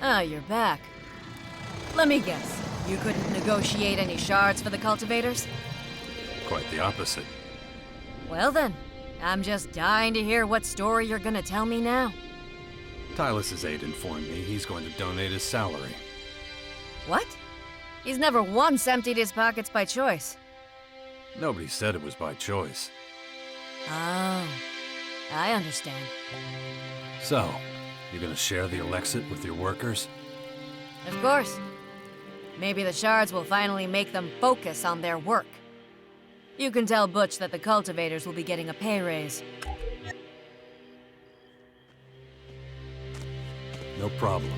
Ah, you're back. Let me guess. You couldn't negotiate any shards for the cultivators? Quite the opposite. Well then, I'm just dying to hear what story you're gonna tell me now. Tylus's aide informed me he's going to donate his salary. What? He's never once emptied his pockets by choice. Nobody said it was by choice. Oh, I understand. So, you gonna share the Elexit with your workers? Of course. Maybe the shards will finally make them focus on their work. You can tell Butch that the cultivators will be getting a pay raise. No problem.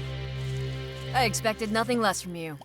I expected nothing less from you.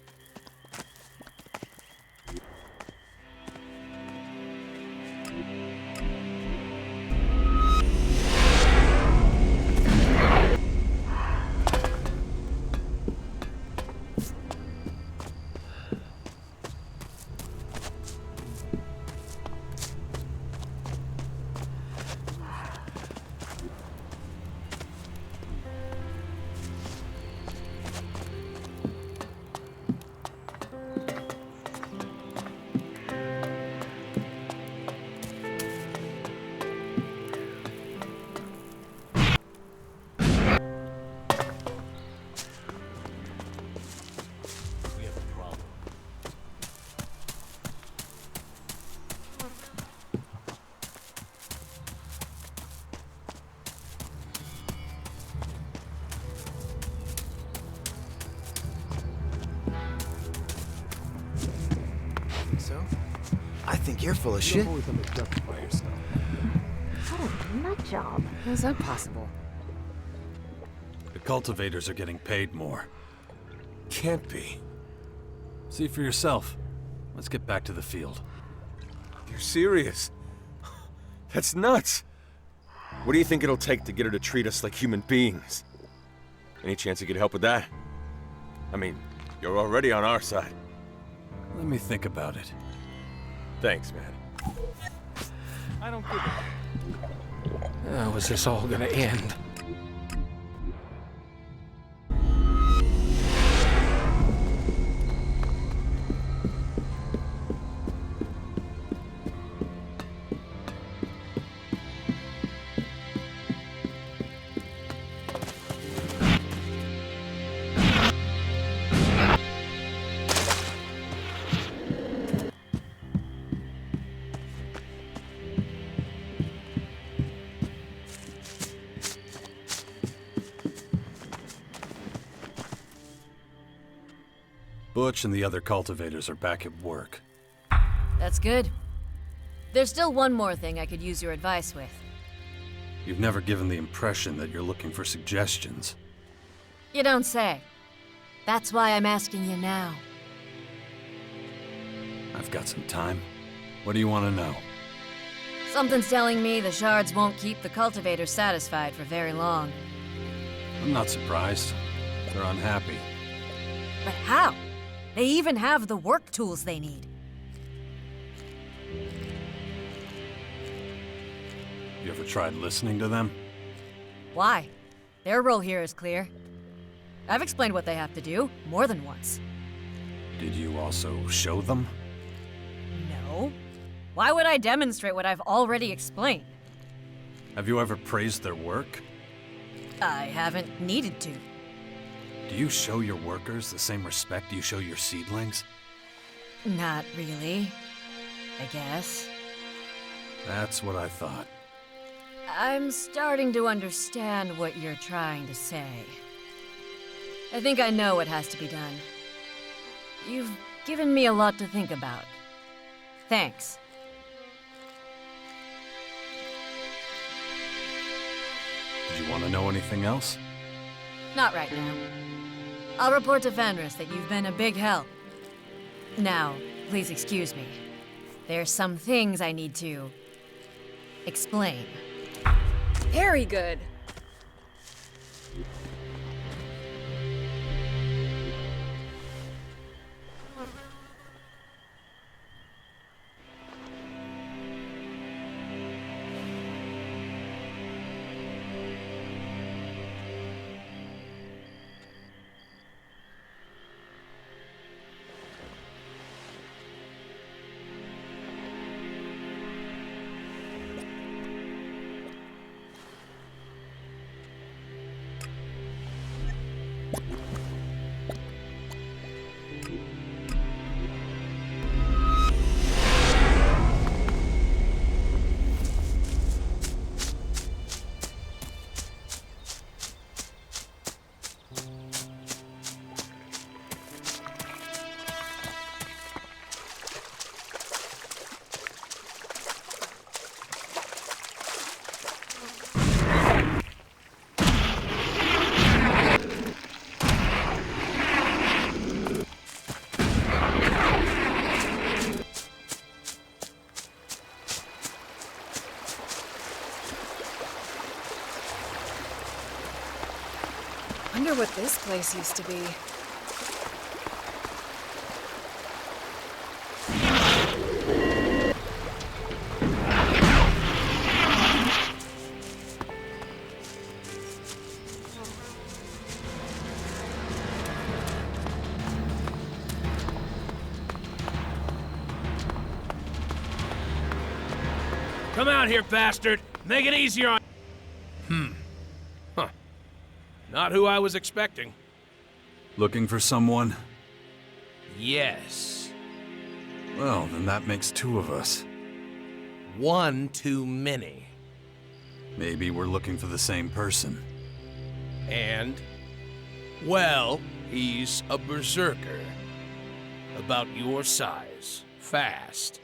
So? I think you're full of shit. Oh, nut job. How's that possible? The cultivators are getting paid more. Can't be. See for yourself. Let's get back to the field. You're serious? That's nuts. What do you think it'll take to get her to treat us like human beings? Any chance you could help with that? I mean, you're already on our side. Let me think about it. Thanks, man. I don't give a... How is this all gonna end? Butch and the other cultivators are back at work. That's good. There's still one more thing I could use your advice with. You've never given the impression that you're looking for suggestions. You don't say. That's why I'm asking you now. I've got some time. What do you want to know? Something's telling me the shards won't keep the cultivators satisfied for very long. I'm not surprised. They're unhappy. But how? They even have the work tools they need. You ever tried listening to them? Why? Their role here is clear. I've explained what they have to do, more than once. Did you also show them? No. Why would I demonstrate what I've already explained? Have you ever praised their work? I haven't needed to. Do you show your workers the same respect you show your seedlings? Not really, I guess. That's what I thought. I'm starting to understand what you're trying to say. I think I know what has to be done. You've given me a lot to think about. Thanks. Did you want to know anything else? Not right now. I'll report to Fenris that you've been a big help. Now, please excuse me. There's some things I need to... explain. Very good. Wonder what this place used to be. Come out here, bastard! Make it easier on... Huh. Not who I was expecting. Looking for someone? Yes. Well, then that makes two of us. One too many. Maybe we're looking for the same person. And? Well, he's a berserker. About your size. Fast.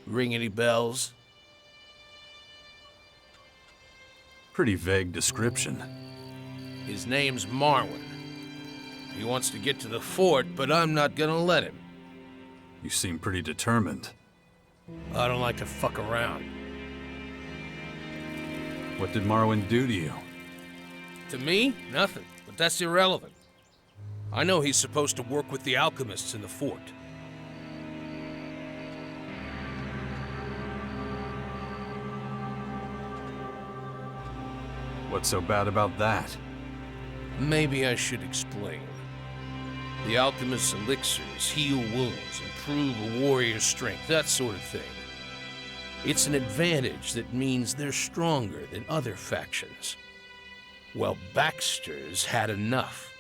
Ring any bells? Pretty vague description. His name's Marwin. He wants to get to the fort, but I'm not gonna let him. You seem pretty determined. I don't like to fuck around. What did Marwin do to you? To me, nothing. But that's irrelevant. I know he's supposed to work with the alchemists in the fort. What's so bad about that? Maybe I should explain. The alchemist's elixirs heal wounds, improve a warrior's strength, that sort of thing. It's an advantage that means they're stronger than other factions. Well, Baxter's had enough.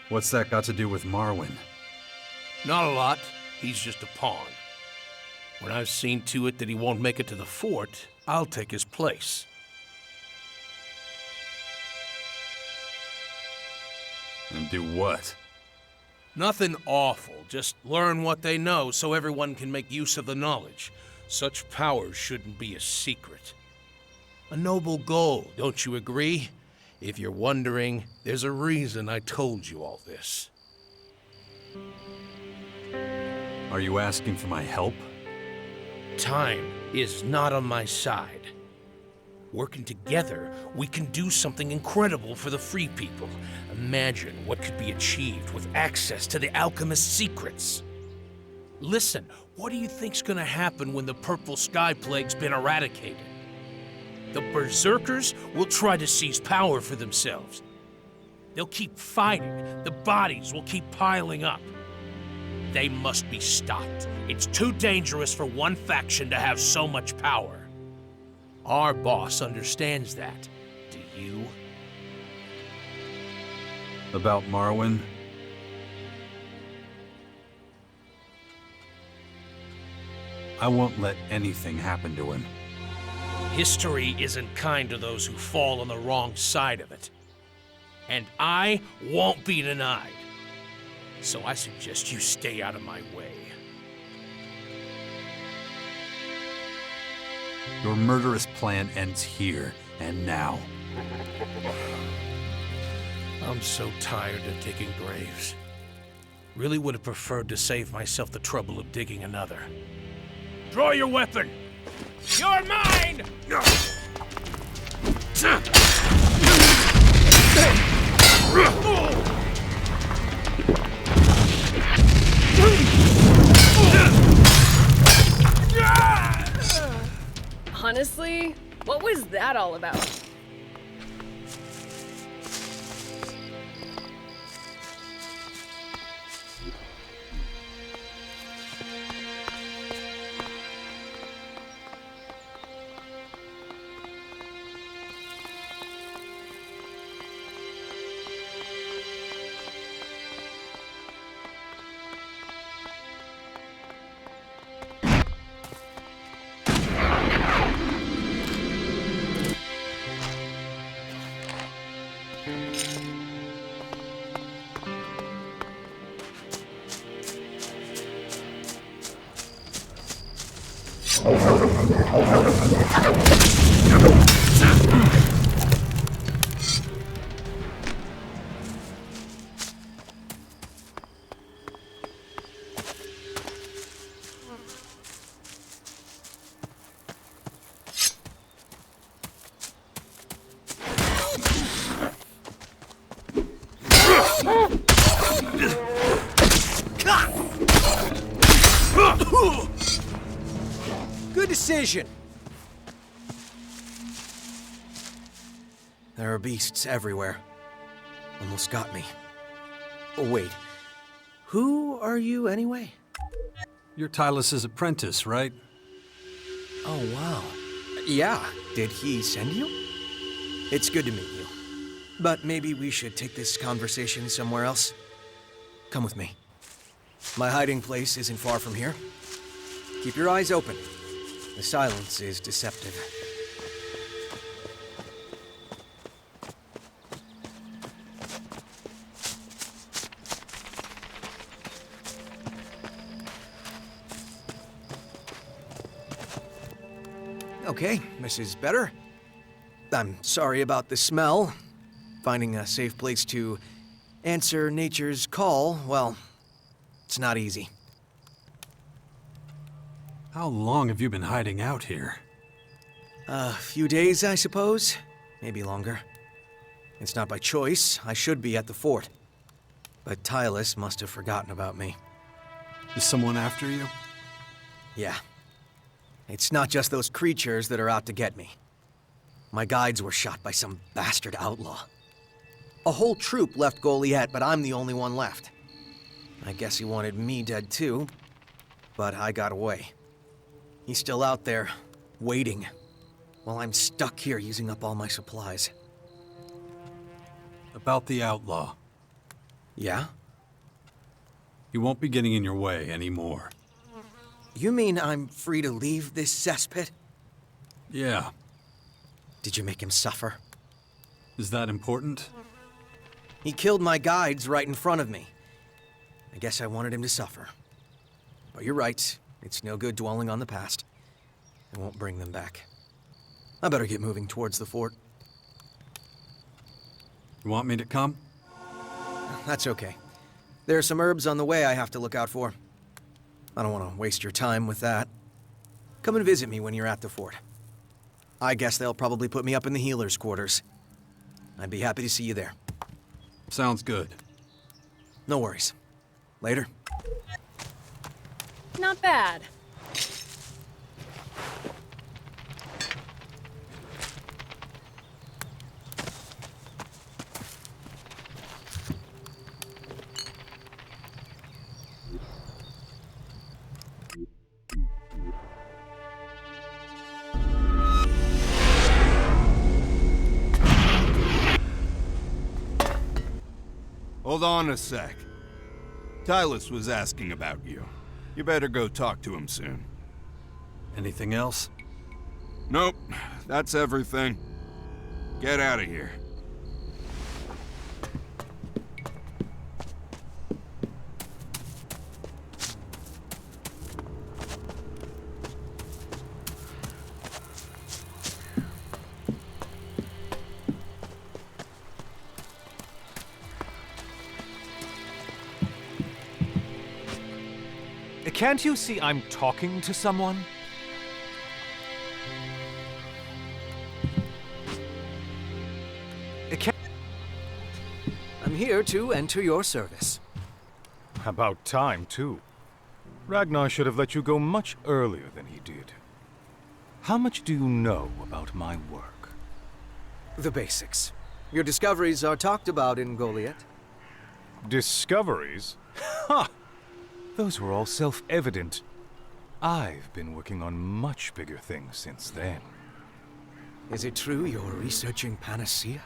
What's that got to do with Marwin? Not a lot. He's just a pawn. When I've seen to it that he won't make it to the fort, I'll take his place. And do what? Nothing awful. Just learn what they know so everyone can make use of the knowledge. Such powers shouldn't be a secret. A noble goal, don't you agree? If you're wondering, there's a reason I told you all this. Are you asking for my help? Time is not on my side. Working together, we can do something incredible for the Free People. Imagine what could be achieved with access to the alchemist's secrets. Listen, what do you think's gonna happen when the Purple Sky Plague's been eradicated? The Berserkers will try to seize power for themselves. They'll keep fighting. The bodies will keep piling up. They must be stopped. It's too dangerous for one faction to have so much power. Our boss understands that. Do you? About Marwin? I won't let anything happen to him. History isn't kind to those who fall on the wrong side of it. And I won't be denied. So I suggest you stay out of my way. Your murderous plan ends here and now. I'm so tired of digging graves. Really would have preferred to save myself the trouble of digging another. Draw your weapon! You're mine! Honestly, what was that all about? Good decision. There are beasts everywhere. Almost got me. Oh, wait. Who are you anyway? You're Tylus's apprentice, right? Oh, wow. Yeah, did he send you? It's good to meet you. But maybe we should take this conversation somewhere else. Come with me. My hiding place isn't far from here. Keep your eyes open. The silence is deceptive. Okay, this is better. I'm sorry about the smell. Finding a safe place to answer nature's call, well, it's not easy. How long have you been hiding out here? A few days, I suppose. Maybe longer. It's not by choice. I should be at the fort. But Tylus must have forgotten about me. Is someone after you? Yeah. It's not just those creatures that are out to get me. My guides were shot by some bastard outlaw. A whole troop left Goliet, but I'm the only one left. I guess he wanted me dead too, but I got away. He's still out there, waiting, while I'm stuck here using up all my supplies. About the outlaw. Yeah? He won't be getting in your way anymore. You mean I'm free to leave this cesspit? Yeah. Did you make him suffer? Is that important? He killed my guides right in front of me. I guess I wanted him to suffer. But you're right. It's no good dwelling on the past. I won't bring them back. I better get moving towards the fort. You want me to come? That's okay. There are some herbs on the way I have to look out for. I don't want to waste your time with that. Come and visit me when you're at the fort. I guess they'll probably put me up in the healer's quarters. I'd be happy to see you there. Sounds good. No worries. Later. Not bad. Hold on a sec. Tylus was asking about you. You better go talk to him soon. Anything else? Nope, that's everything. Get out of here. Can't you see I'm talking to someone? I'm here to enter your service. About time, too. Ragnar should have let you go much earlier than he did. How much do you know about my work? The basics. Your discoveries are talked about in Goliet. Discoveries? Ha! Those were all self-evident. I've been working on much bigger things since then. Is it true you're researching Panacea?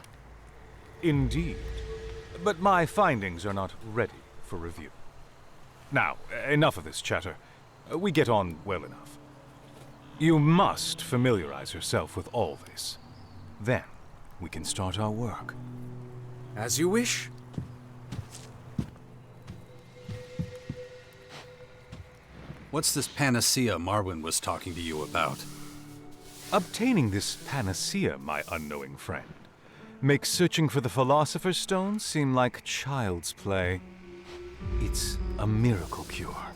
Indeed. But my findings are not ready for review. Now, enough of this chatter. We get on well enough. You must familiarize yourself with all this. Then, we can start our work. As you wish. What's this panacea Marwyn was talking to you about? Obtaining this panacea, my unknowing friend, makes searching for the Philosopher's Stone seem like child's play. It's a miracle cure.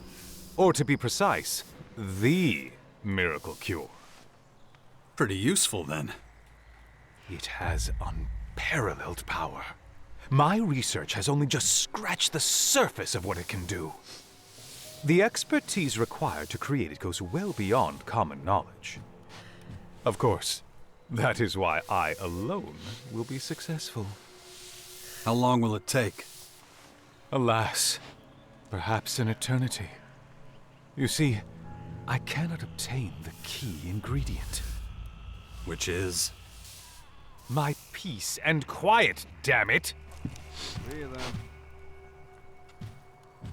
Or to be precise, the miracle cure. Pretty useful, then. It has unparalleled power. My research has only just scratched the surface of what it can do. The expertise required to create it goes well beyond common knowledge. Of course, that is why I alone will be successful. How long will it take? Alas, perhaps an eternity. You see, I cannot obtain the key ingredient. Which is? My peace and quiet, damn it!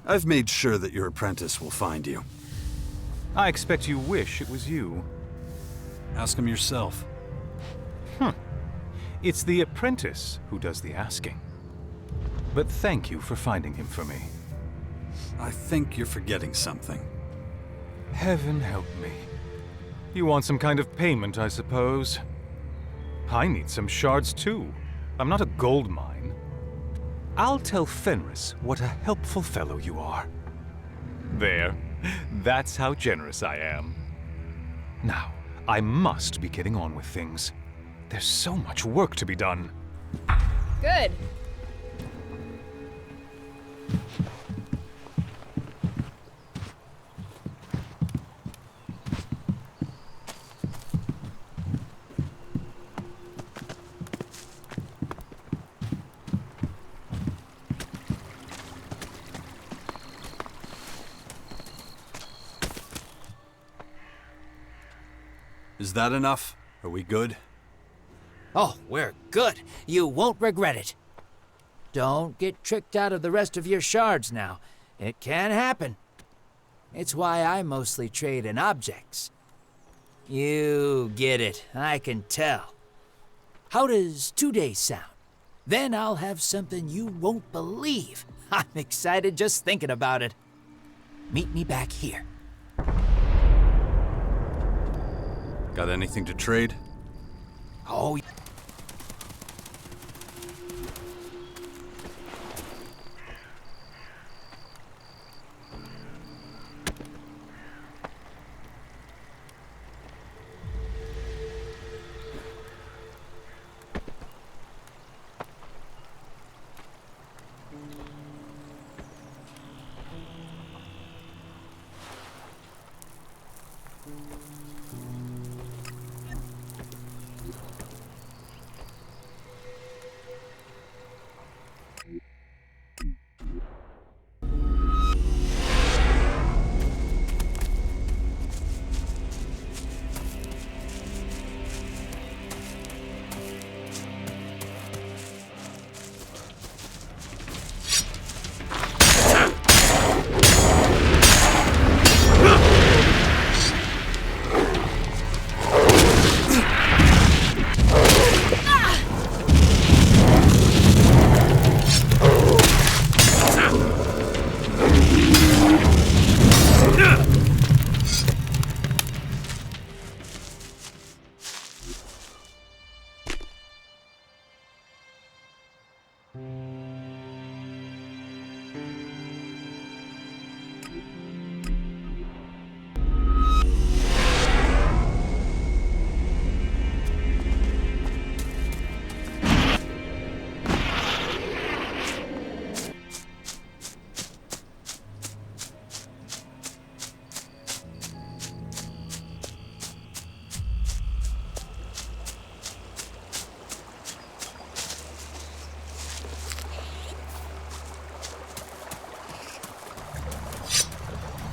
I've made sure that your apprentice will find you. I expect you wish it was you. Ask him yourself. It's the apprentice who does the asking. But thank you for finding him for me. I think you're forgetting something. Heaven help me. You want some kind of payment, I suppose. I need some shards too. I'm not a gold mine. I'll tell Fenris what a helpful fellow you are. There. That's how generous I am. Now, I must be getting on with things. There's so much work to be done. Good. Is that enough? Are we good? Oh, we're good. You won't regret it. Don't get tricked out of the rest of your shards now. It can happen. It's why I mostly trade in objects. You get it, I can tell. How does 2 days sound? Then I'll have something you won't believe. I'm excited just thinking about it. Meet me back here. Got anything to trade? Oh,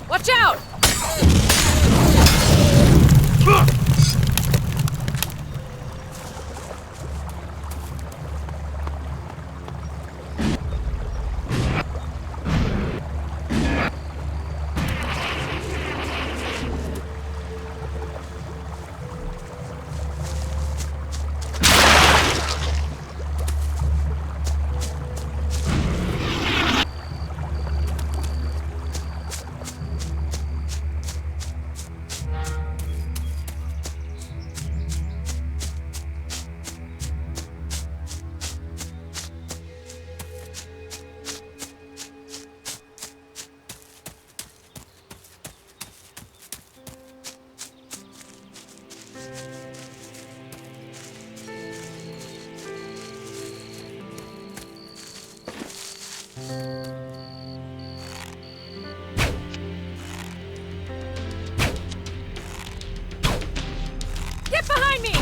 Watch out! Get behind me!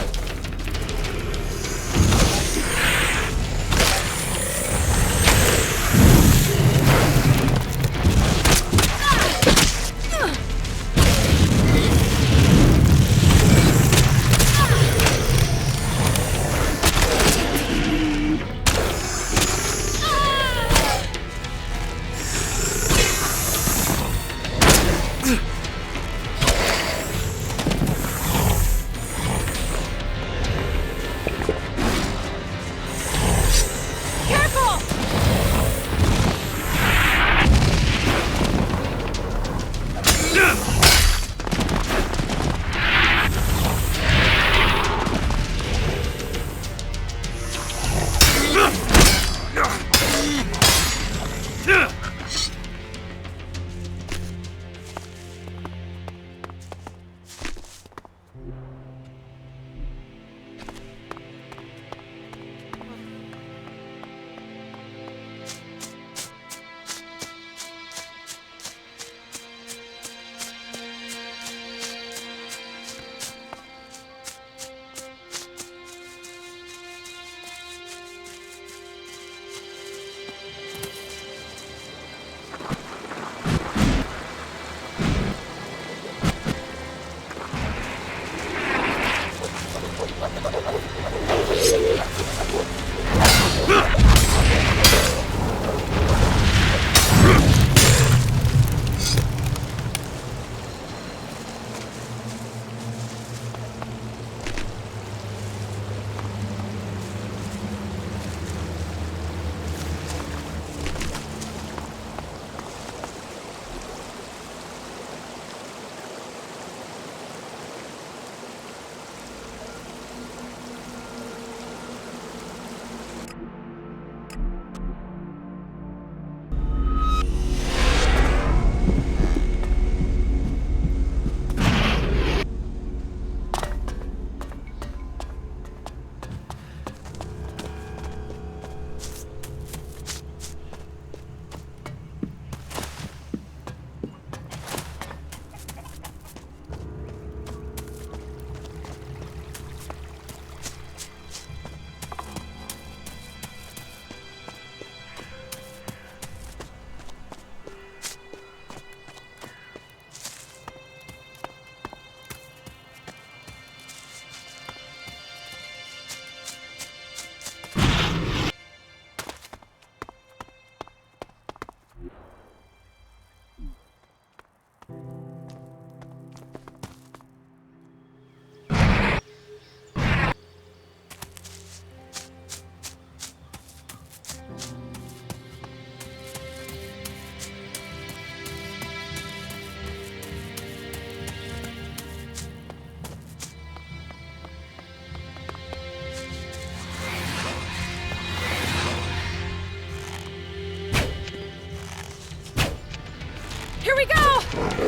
Here we go!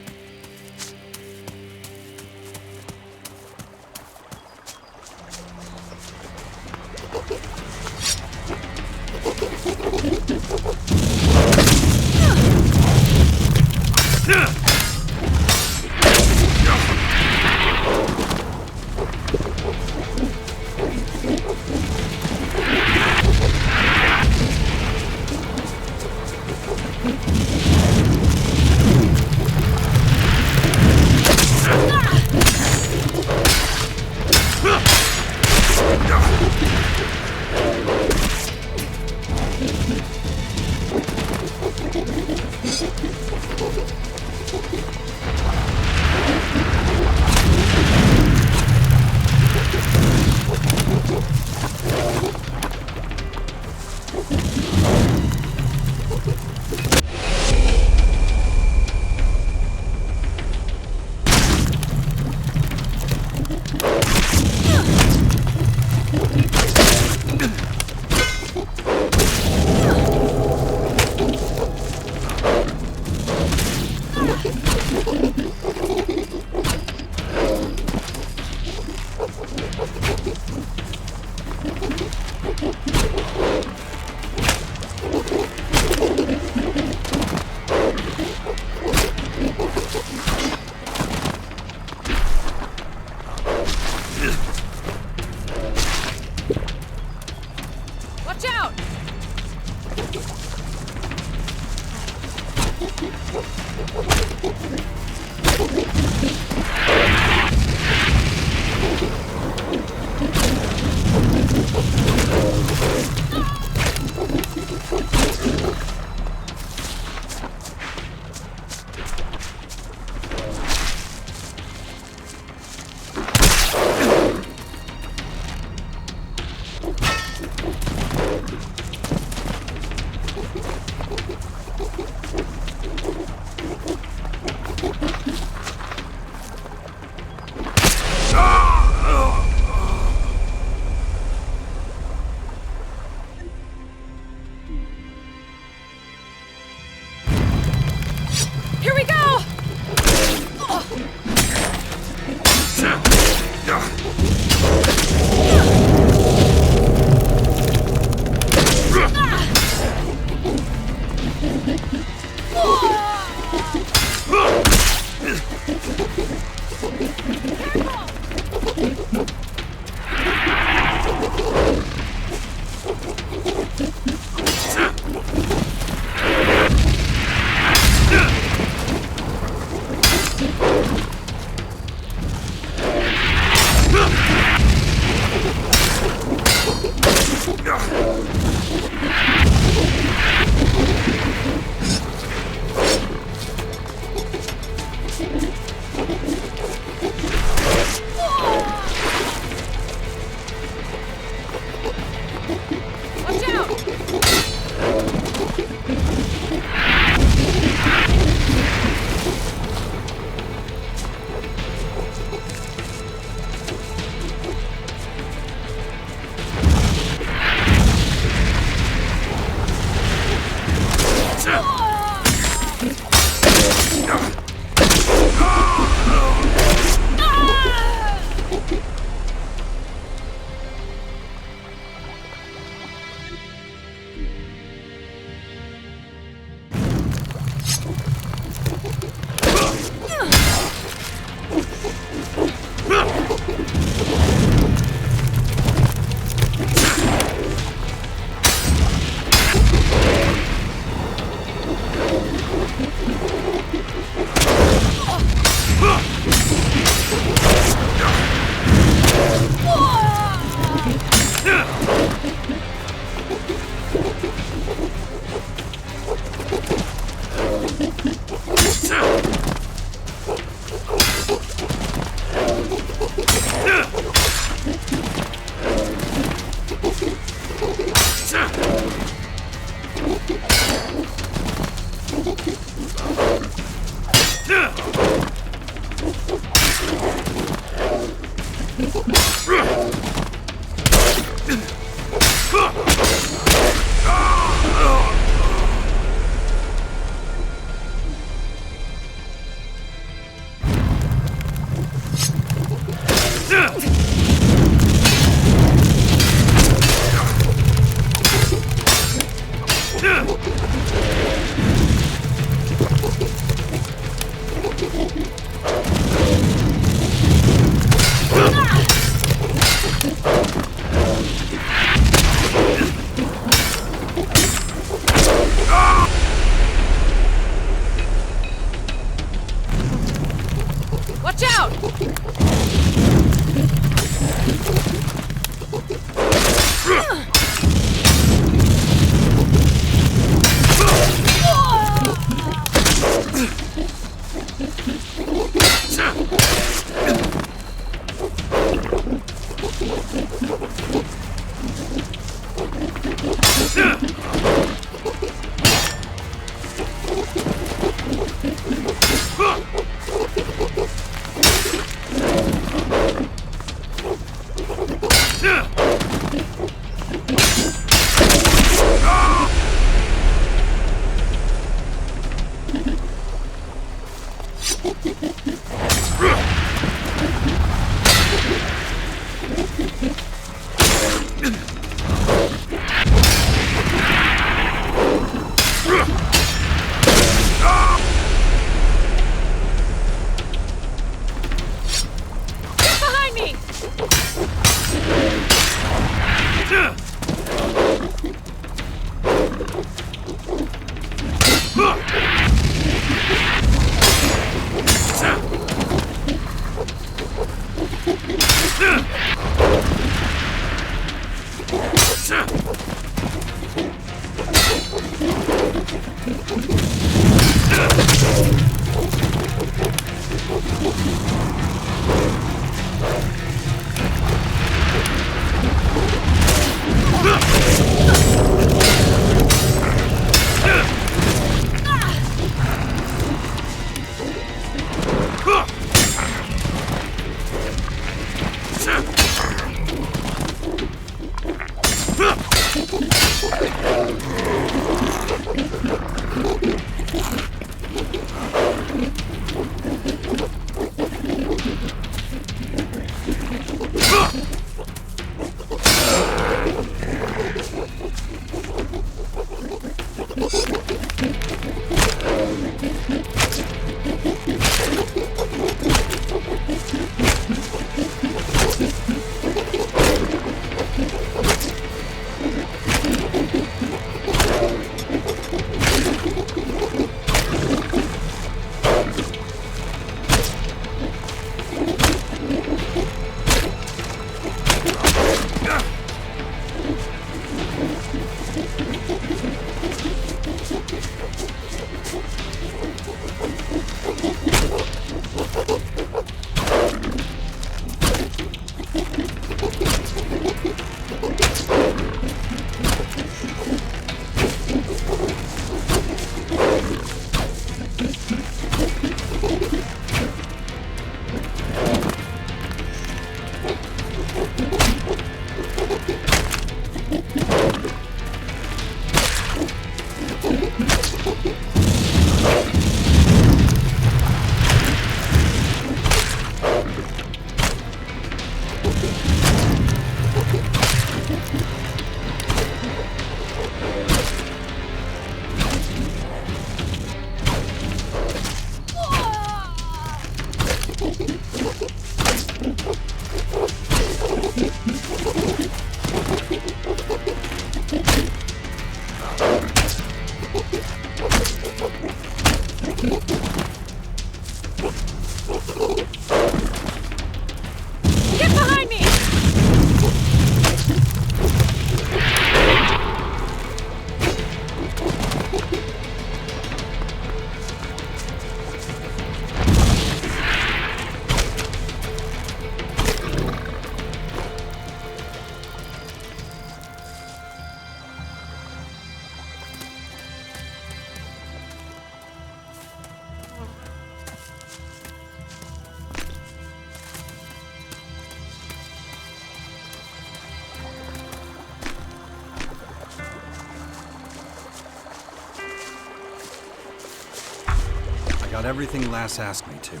everything Lass asked me to.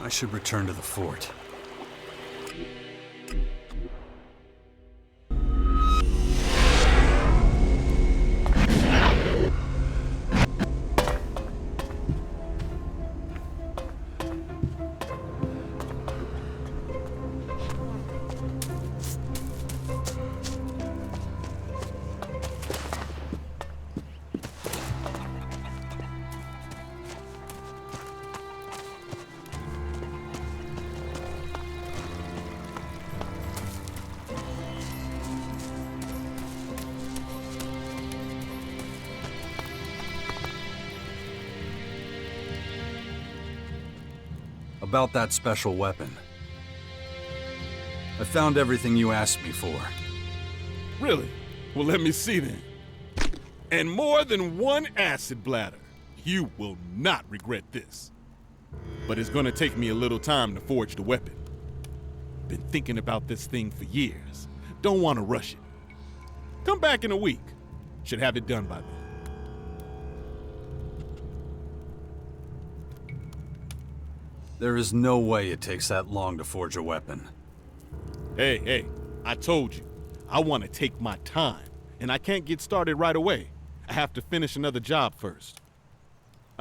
I should return to the fort. About that special weapon. I found everything you asked me for. Really? Well, let me see then. And more than one acid bladder. You will not regret this. But it's gonna take me a little time to forge the weapon. Been thinking about this thing for years. Don't want to rush it. Come back in a week. Should have it done by then. There is no way it takes that long to forge a weapon. Hey, I told you. I want to take my time, and I can't get started right away. I have to finish another job first.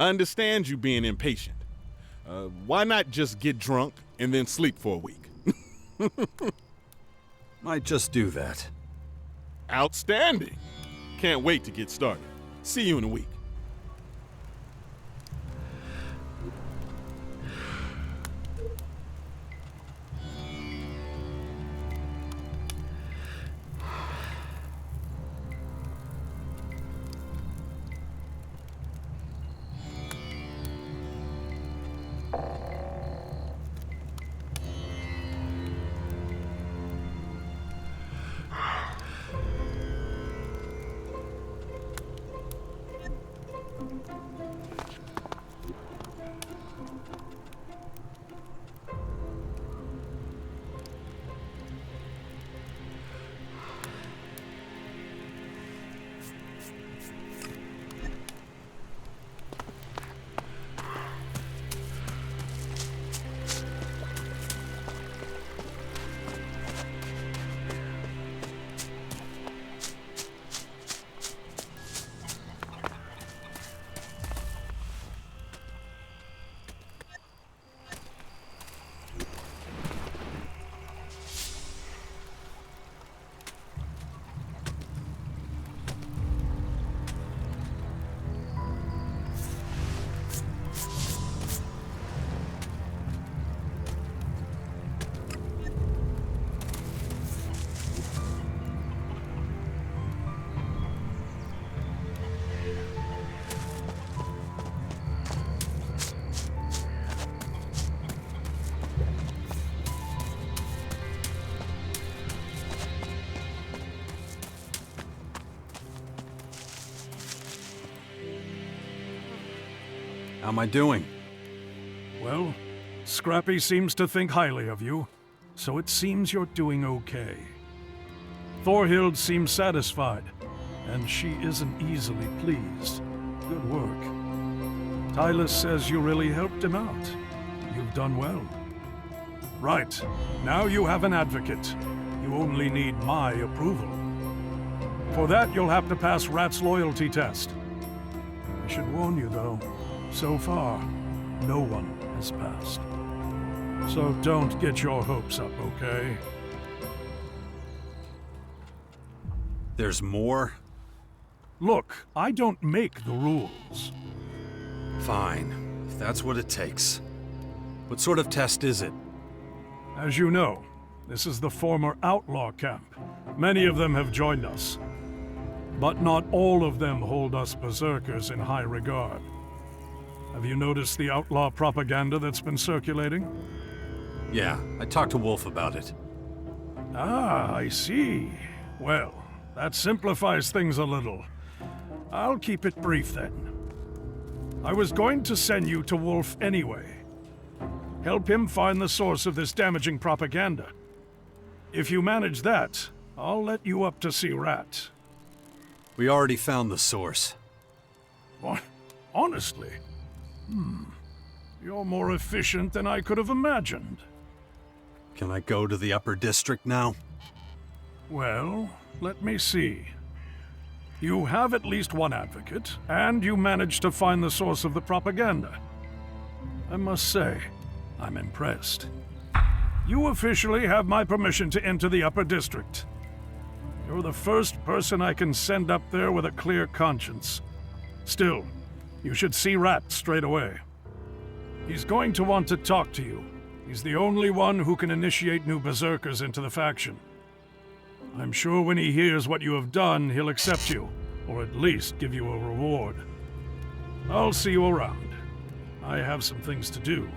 I understand you being impatient. Why not just get drunk and then sleep for a week? Might just do that. Outstanding. Can't wait to get started. See you in a week. How am I doing? Well, Scrappy seems to think highly of you, so it seems you're doing okay. Thorhild seems satisfied, and she isn't easily pleased. Good work. Tylus says you really helped him out. You've done well. Right, now you have an advocate. You only need my approval. For that, you'll have to pass Rat's loyalty test. I should warn you, though, so far, no one has passed. So don't get your hopes up, okay? There's more? Look, I don't make the rules. Fine, if that's what it takes. What sort of test is it? As you know, this is the former outlaw camp. Many of them have joined us. But not all of them hold us berserkers in high regard. Have you noticed the outlaw propaganda that's been circulating? Yeah, I talked to Wolf about it. Ah, I see. Well, that simplifies things a little. I'll keep it brief then. I was going to send you to Wolf anyway. Help him find the source of this damaging propaganda. If you manage that, I'll let you up to see Rat. We already found the source. What? Honestly? You're more efficient than I could have imagined. Can I go to the upper district now? Well, let me see. You have at least one advocate, and you managed to find the source of the propaganda. I must say, I'm impressed. You officially have my permission to enter the upper district. You're the first person I can send up there with a clear conscience. Still, you should see Rat straight away. He's going to want to talk to you. He's the only one who can initiate new berserkers into the faction. I'm sure when he hears what you have done, he'll accept you, or at least give you a reward. I'll see you around. I have some things to do,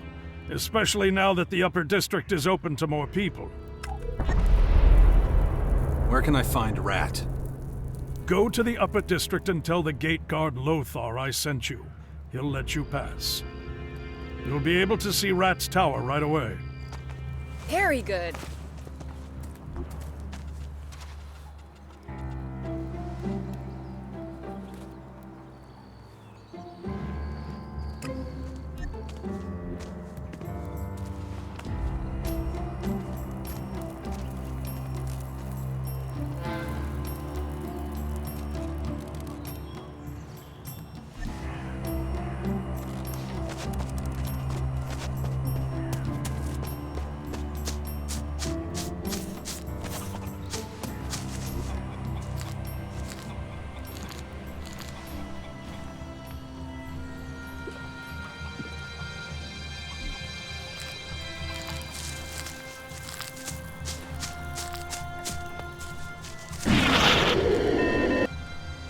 especially now that the upper district is open to more people. Where can I find Rat? Go to the upper district and tell the gate guard Lothar I sent you. He'll let you pass. You'll be able to see Rat's tower right away. Very good.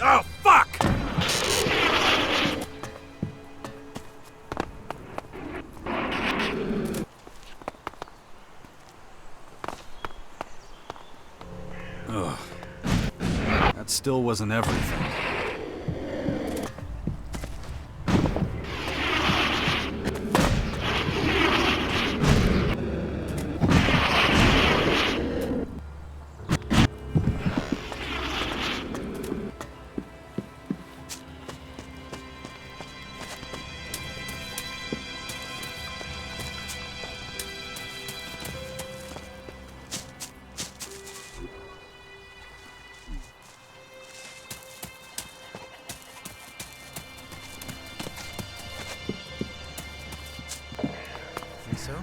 Oh, fuck! Ugh. That still wasn't everything. So?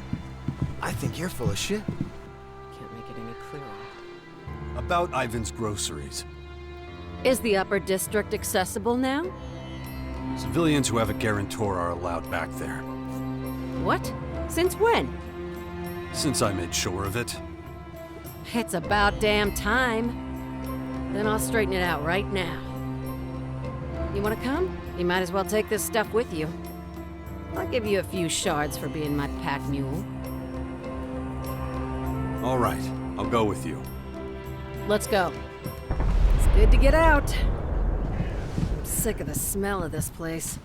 I think you're full of shit. Can't make it any clearer. About Ivan's groceries. Is the upper district accessible now? Civilians who have a guarantor are allowed back there. What? Since when? Since I made sure of it. It's about damn time. Then I'll straighten it out right now. You wanna come? You might as well take this stuff with you. I'll give you a few shards for being my pack mule. All right, I'll go with you. Let's go. It's good to get out. I'm sick of the smell of this place.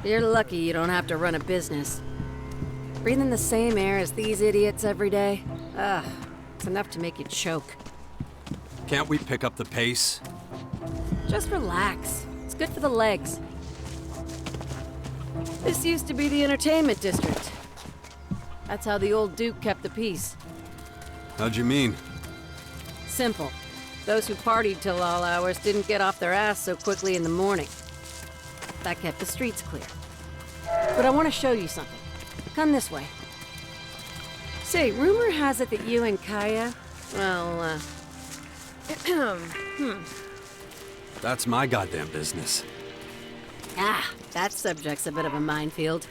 You're lucky you don't have to run a business. Breathing the same air as these idiots every day, it's enough to make you choke. Can't we pick up the pace? Just relax. It's good for the legs. This used to be the entertainment district. That's how the old Duke kept the peace. How'd you mean? Simple. Those who partied till all hours didn't get off their ass so quickly in the morning. That kept the streets clear. But I want to show you something. Come this way. Say, rumor has it that you and Kaya, well, That's my goddamn business. that subject's a bit of a minefield.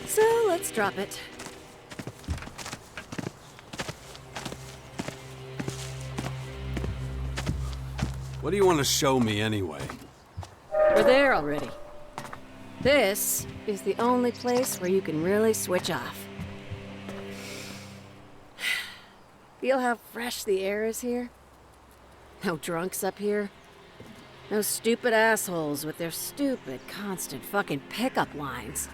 So let's drop it. What do you want to show me anyway? We're there already. This is the only place where you can really switch off. Feel how fresh the air is here? No drunks up here. No stupid assholes with their stupid, constant fucking pickup lines.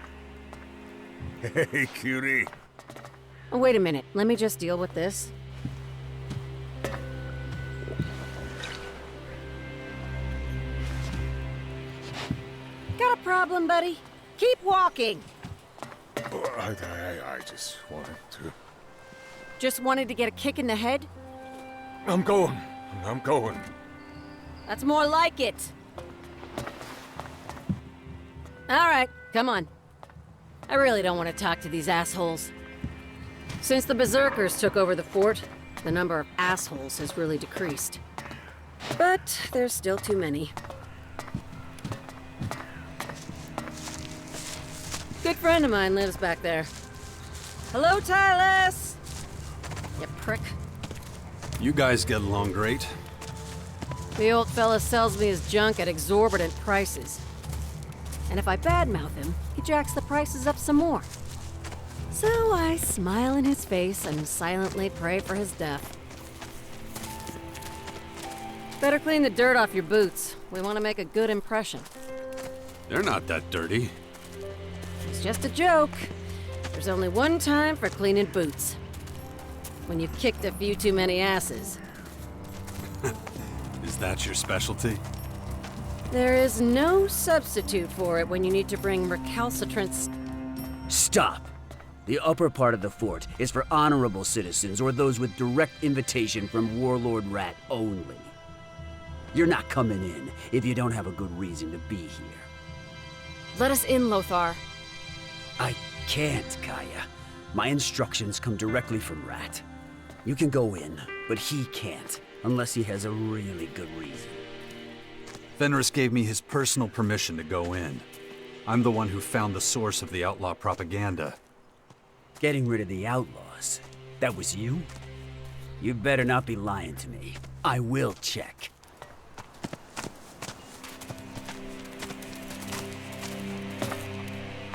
Hey, cutie. Oh, wait a minute. Let me just deal with this. Got a problem, buddy? Keep walking! I just wanted to... Just wanted to get a kick in the head? I'm going. I'm going. That's more like it. Alright, come on. I really don't want to talk to these assholes. Since the Berserkers took over the fort, the number of assholes has really decreased. But there's still too many. Good friend of mine lives back there. Hello, Tylus! You prick. You guys get along great. The old fella sells me his junk at exorbitant prices. And if I badmouth him, he jacks the prices up some more. So I smile in his face and silently pray for his death. Better clean the dirt off your boots. We want to make a good impression. They're not that dirty. It's just a joke. There's only one time for cleaning boots. When you've kicked a few too many asses. Is that your specialty? There is no substitute for it when you need to bring recalcitrant... Stop! The upper part of the fort is for honorable citizens or those with direct invitation from Warlord Rat only. You're not coming in if you don't have a good reason to be here. Let us in, Lothar. I can't, Kaya. My instructions come directly from Rat. You can go in, but he can't, unless he has a really good reason. Fenris gave me his personal permission to go in. I'm the one who found the source of the outlaw propaganda. Getting rid of the outlaws? That was you? You better not be lying to me. I will check.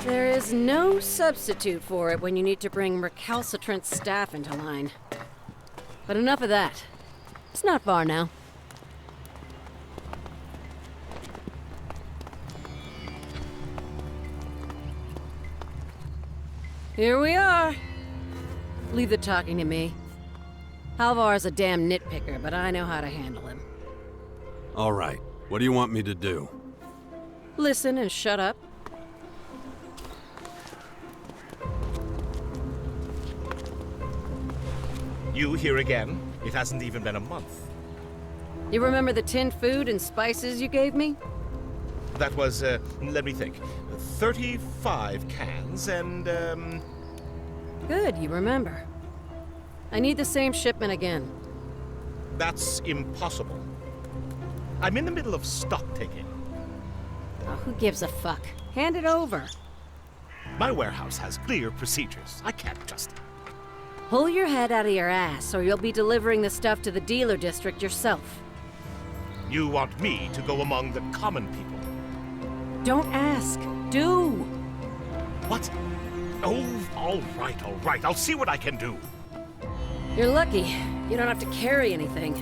There is no substitute for it when you need to bring recalcitrant staff into line. But enough of that. It's not far now. Here we are. Leave the talking to me. Halvar's a damn nitpicker, but I know how to handle him. All right. What do you want me to do? Listen and shut up. You here again? It hasn't even been a month. You remember the tinned food and spices you gave me? That was, let me think, 35 cans and, Good, you remember. I need the same shipment again. That's impossible. I'm in the middle of stock taking. Oh, who gives a fuck? Hand it over. My warehouse has clear procedures. I can't just... Pull your head out of your ass, or you'll be delivering the stuff to the dealer district yourself. You want me to go among the common people? Don't ask. Do. What? Oh, all right. I'll see what I can do. You're lucky. You don't have to carry anything.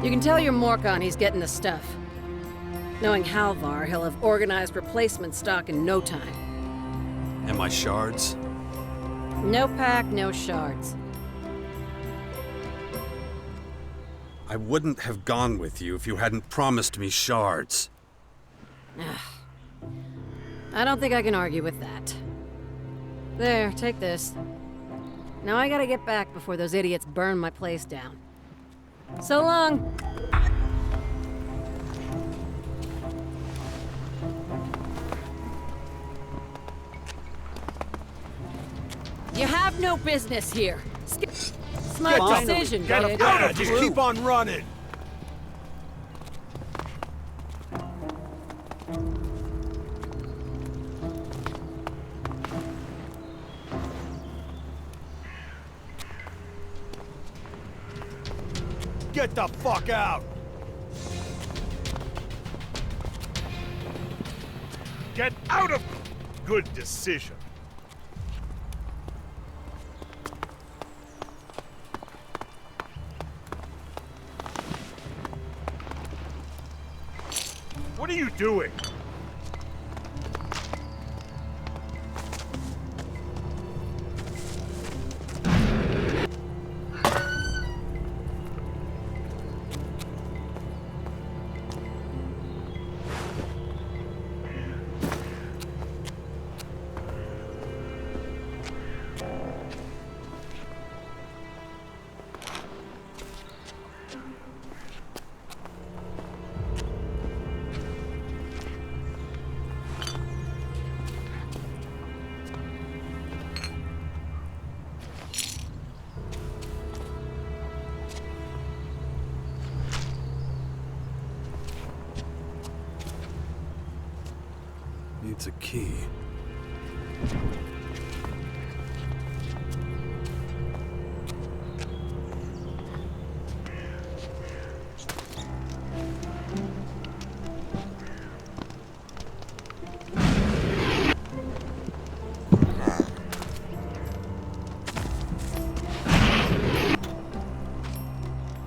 You can tell your Morcon he's getting the stuff. Knowing Halvar, he'll have organized replacement stock in no time. And my shards? No pack, no shards. I wouldn't have gone with you if you hadn't promised me shards. I don't think I can argue with that. There, take this. Now I gotta get back before those idiots burn my place down. So long! You have no business here. Smart decision, kid. Just keep on running. Get the fuck out! Get out of... Good decision. What are you doing? It's a key.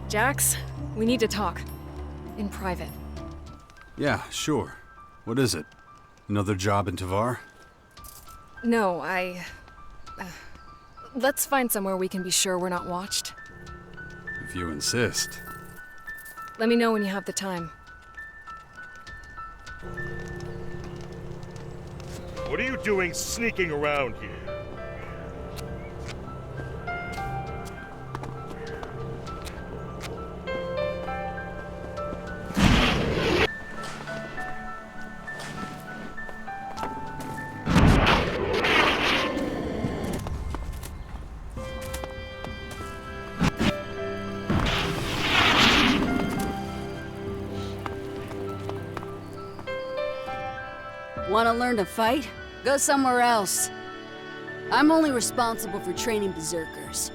Jax, we need to talk. In private. Yeah, sure. What is it? Another job in Tavar? No, let's find somewhere we can be sure we're not watched. If you insist. Let me know when you have the time. What are you doing sneaking around here? Want to learn to fight? Go somewhere else. I'm only responsible for training berserkers.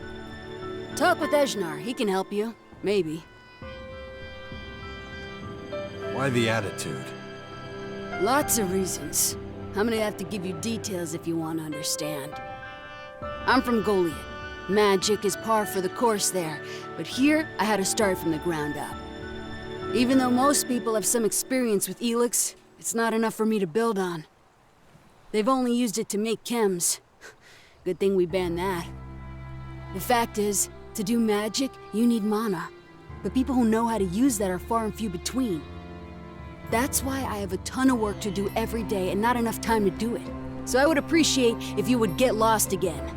Talk with Ejnar, he can help you. Maybe. Why the attitude? Lots of reasons. I'm gonna have to give you details if you want to understand. I'm from Goliath. Magic is par for the course there, but here I had to start from the ground up. Even though most people have some experience with Elex, it's not enough for me to build on. They've only used it to make chems. Good thing we banned that. The fact is, to do magic, you need mana. But people who know how to use that are far and few between. That's why I have a ton of work to do every day and not enough time to do it. So I would appreciate if you would get lost again.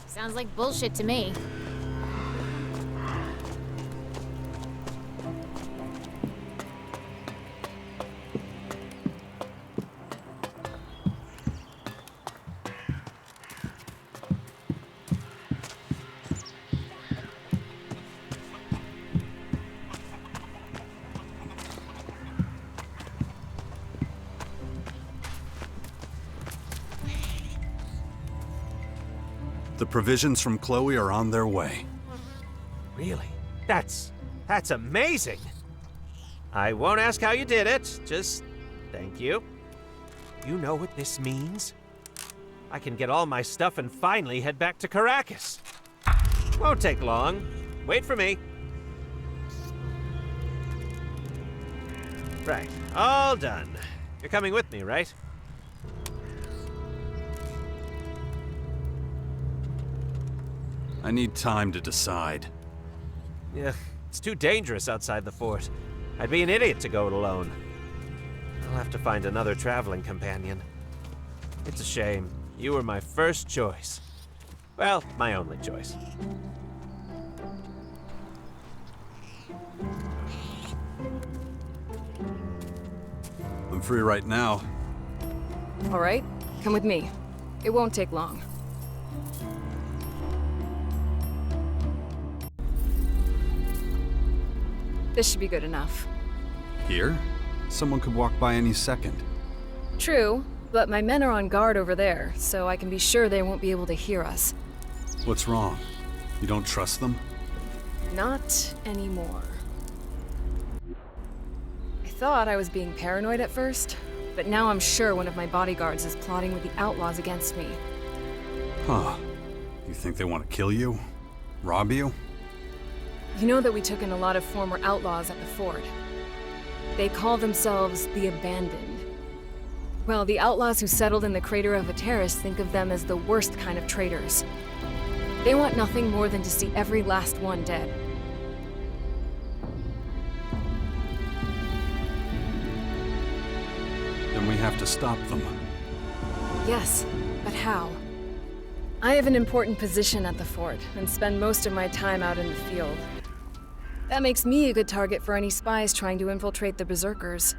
Sounds like bullshit to me. The provisions from Chloe are on their way. Really? That's amazing! I won't ask how you did it, just thank you. You know what this means? I can get all my stuff and finally head back to Caracas. Won't take long. Wait for me. Right, all done. You're coming with me, right? I need time to decide. Yeah, it's too dangerous outside the fort. I'd be an idiot to go it alone. I'll have to find another traveling companion. It's a shame. You were my first choice. Well, my only choice. I'm free right now. All right, come with me. It won't take long. This should be good enough. Here? Someone could walk by any second. True, but my men are on guard over there, so I can be sure they won't be able to hear us. What's wrong? You don't trust them? Not anymore. I thought I was being paranoid at first, but now I'm sure one of my bodyguards is plotting with the outlaws against me. Huh. You think they want to kill you? Rob you? You know that we took in a lot of former outlaws at the fort. They call themselves the Abandoned. Well, the outlaws who settled in the crater of Ateris think of them as the worst kind of traitors. They want nothing more than to see every last one dead. Then we have to stop them. Yes, but how? I have an important position at the fort and spend most of my time out in the field. That makes me a good target for any spies trying to infiltrate the Berserkers.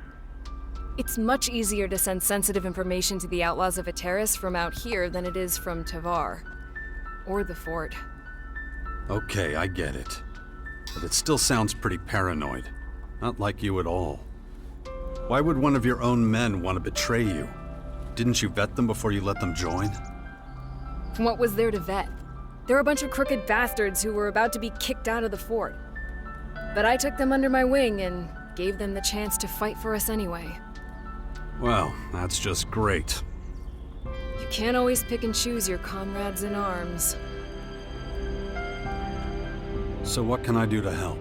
It's much easier to send sensitive information to the outlaws of Ateris from out here than it is from Tavar. Or the fort. Okay, I get it. But it still sounds pretty paranoid. Not like you at all. Why would one of your own men want to betray you? Didn't you vet them before you let them join? What was there to vet? They're a bunch of crooked bastards who were about to be kicked out of the fort. But I took them under my wing and gave them the chance to fight for us anyway. Well, that's just great. You can't always pick and choose your comrades in arms. So what can I do to help?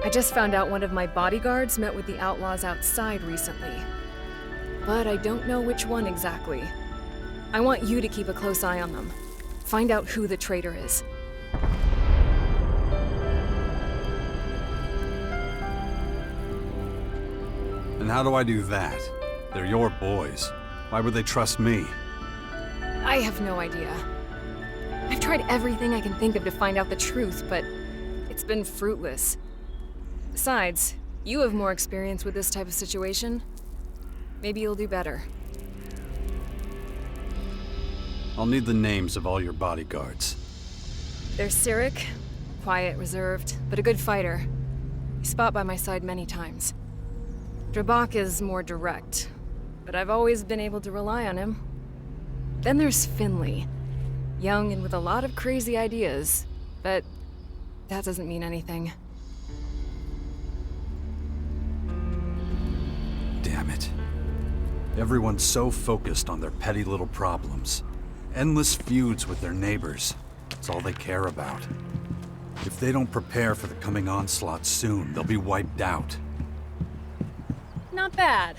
I just found out one of my bodyguards met with the outlaws outside recently. But I don't know which one exactly. I want you to keep a close eye on them. Find out who the traitor is. And how do I do that? They're your boys. Why would they trust me? I have no idea. I've tried everything I can think of to find out the truth, but it's been fruitless. Besides, you have more experience with this type of situation. Maybe you'll do better. I'll need the names of all your bodyguards. There's Cyric, quiet, reserved, but a good fighter. He's fought by my side many times. Drabak is more direct, but I've always been able to rely on him. Then there's Finley. Young and with a lot of crazy ideas, but that doesn't mean anything. Damn it. Everyone's so focused on their petty little problems. Endless feuds with their neighbors. It's all they care about. If they don't prepare for the coming onslaught soon, they'll be wiped out. Not bad.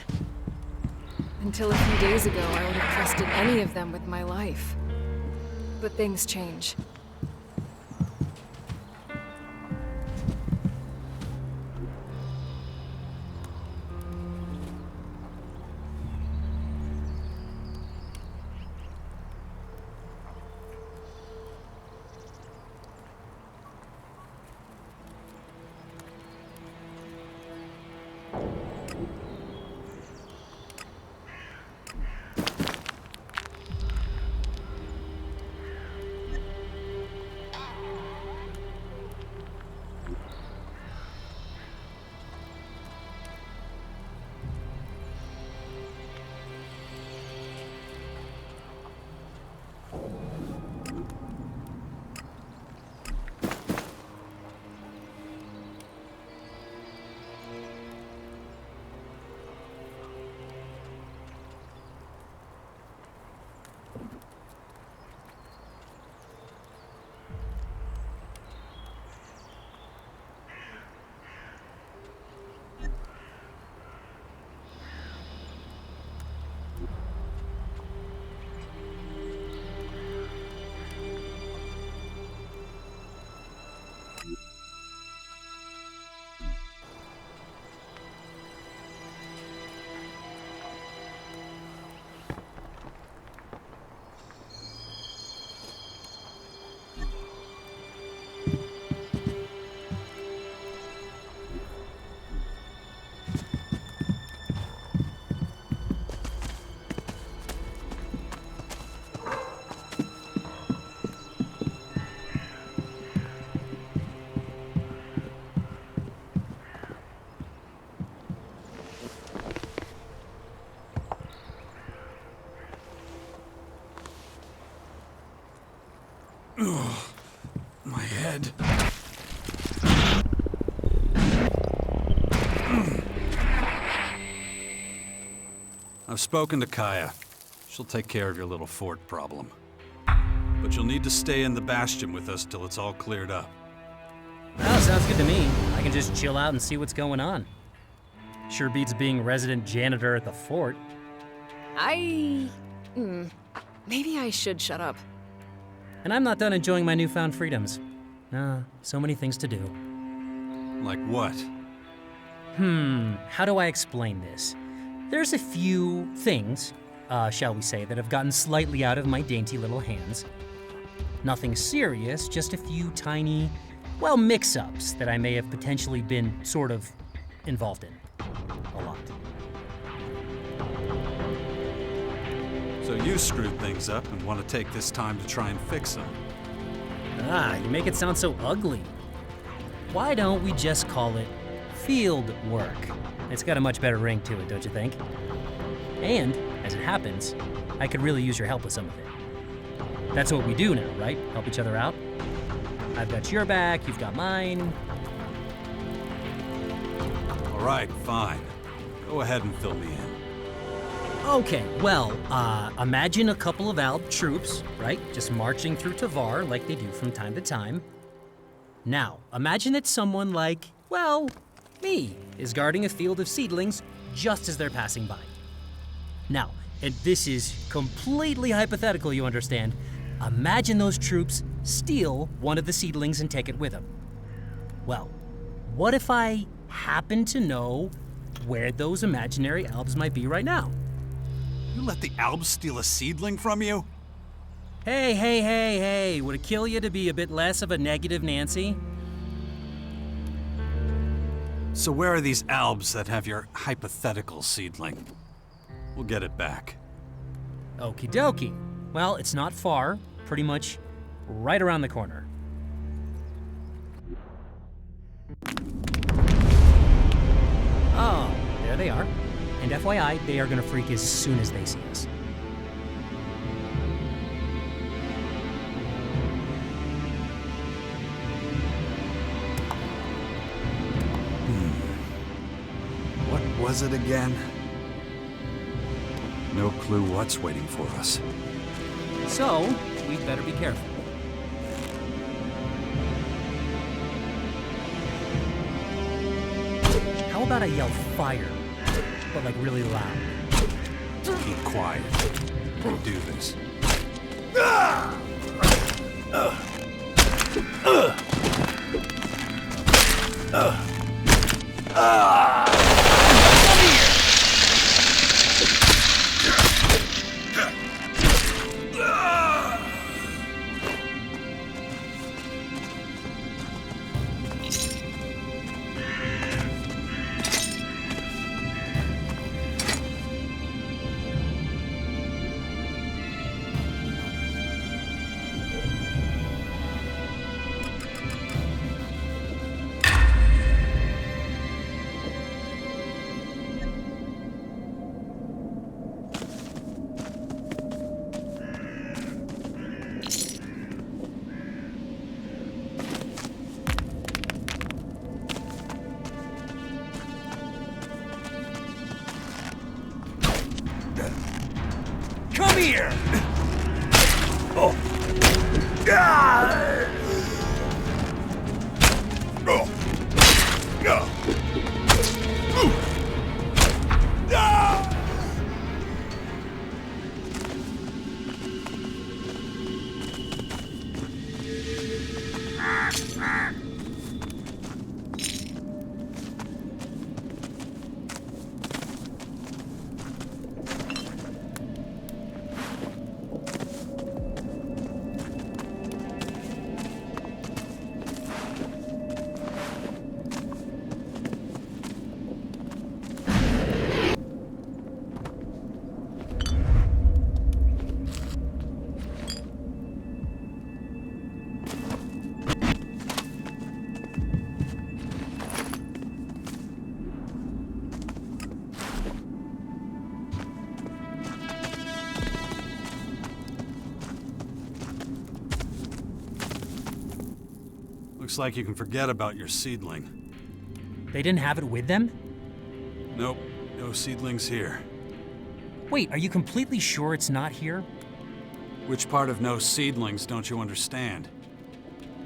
Until a few days ago, I would have trusted any of them with my life. But things change. My head. I've spoken to Kaya. She'll take care of your little fort problem. But you'll need to stay in the Bastion with us till it's all cleared up. Oh, sounds good to me. I can just chill out and see what's going on. Sure beats being resident janitor at the fort. Maybe I should shut up. And I'm not done enjoying my newfound freedoms. So many things to do. Like what? How do I explain this? There's a few things shall we say, that have gotten slightly out of my dainty little hands. Nothing serious, just a few tiny, well, mix-ups that I may have potentially been sort of involved in. A lot. So you screwed things up and want to take this time to try and fix them. Ah, you make it sound so ugly. Why don't we just call it field work? It's got a much better ring to it, don't you think? And, as it happens, I could really use your help with some of it. That's what we do now, right? Help each other out? I've got your back, you've got mine. All right, fine. Go ahead and fill me in. Okay, well, imagine a couple of Alb troops, right? Just marching through Tavar like they do from time to time. Now, imagine that someone like, well, me, is guarding a field of seedlings just as they're passing by. Now, and this is completely hypothetical, you understand. Imagine those troops steal one of the seedlings and take it with them. Well, what if I happen to know where those imaginary Albs might be right now? You let the Albs steal a seedling from you? Hey, would it kill you to be a bit less of a negative Nancy? So where are these Albs that have your hypothetical seedling? We'll get it back. Okie dokie. Well, it's not far, pretty much right around the corner. Oh, there they are. And FYI, they are gonna freak as soon as they see us. What was it again? No clue what's waiting for us. So, we'd better be careful. How about I yell fire, but like really loud? Keep quiet. We'll do this. Come here! Oh. Looks like you can forget about your seedling. They didn't have it with them? Nope, no seedlings here. Wait, are you completely sure it's not here? Which part of no seedlings don't you understand?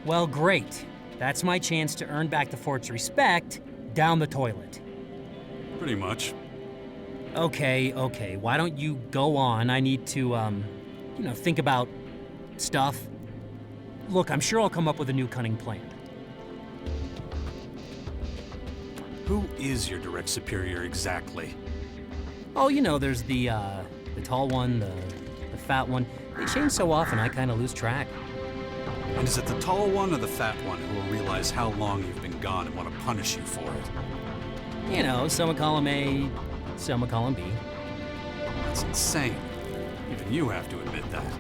Well, great. That's my chance to earn back the fort's respect down the toilet. Pretty much. Okay, why don't you go on? I need to, think about stuff. Look, I'm sure I'll come up with a new cunning plan. Who is your direct superior exactly? Oh, there's the The tall one, the fat one. They change so often, I kind of lose track. And is it the tall one or the fat one who will realize how long you've been gone and want to punish you for it? You know, some would call him A, some would call him B. That's insane. Even you have to admit that.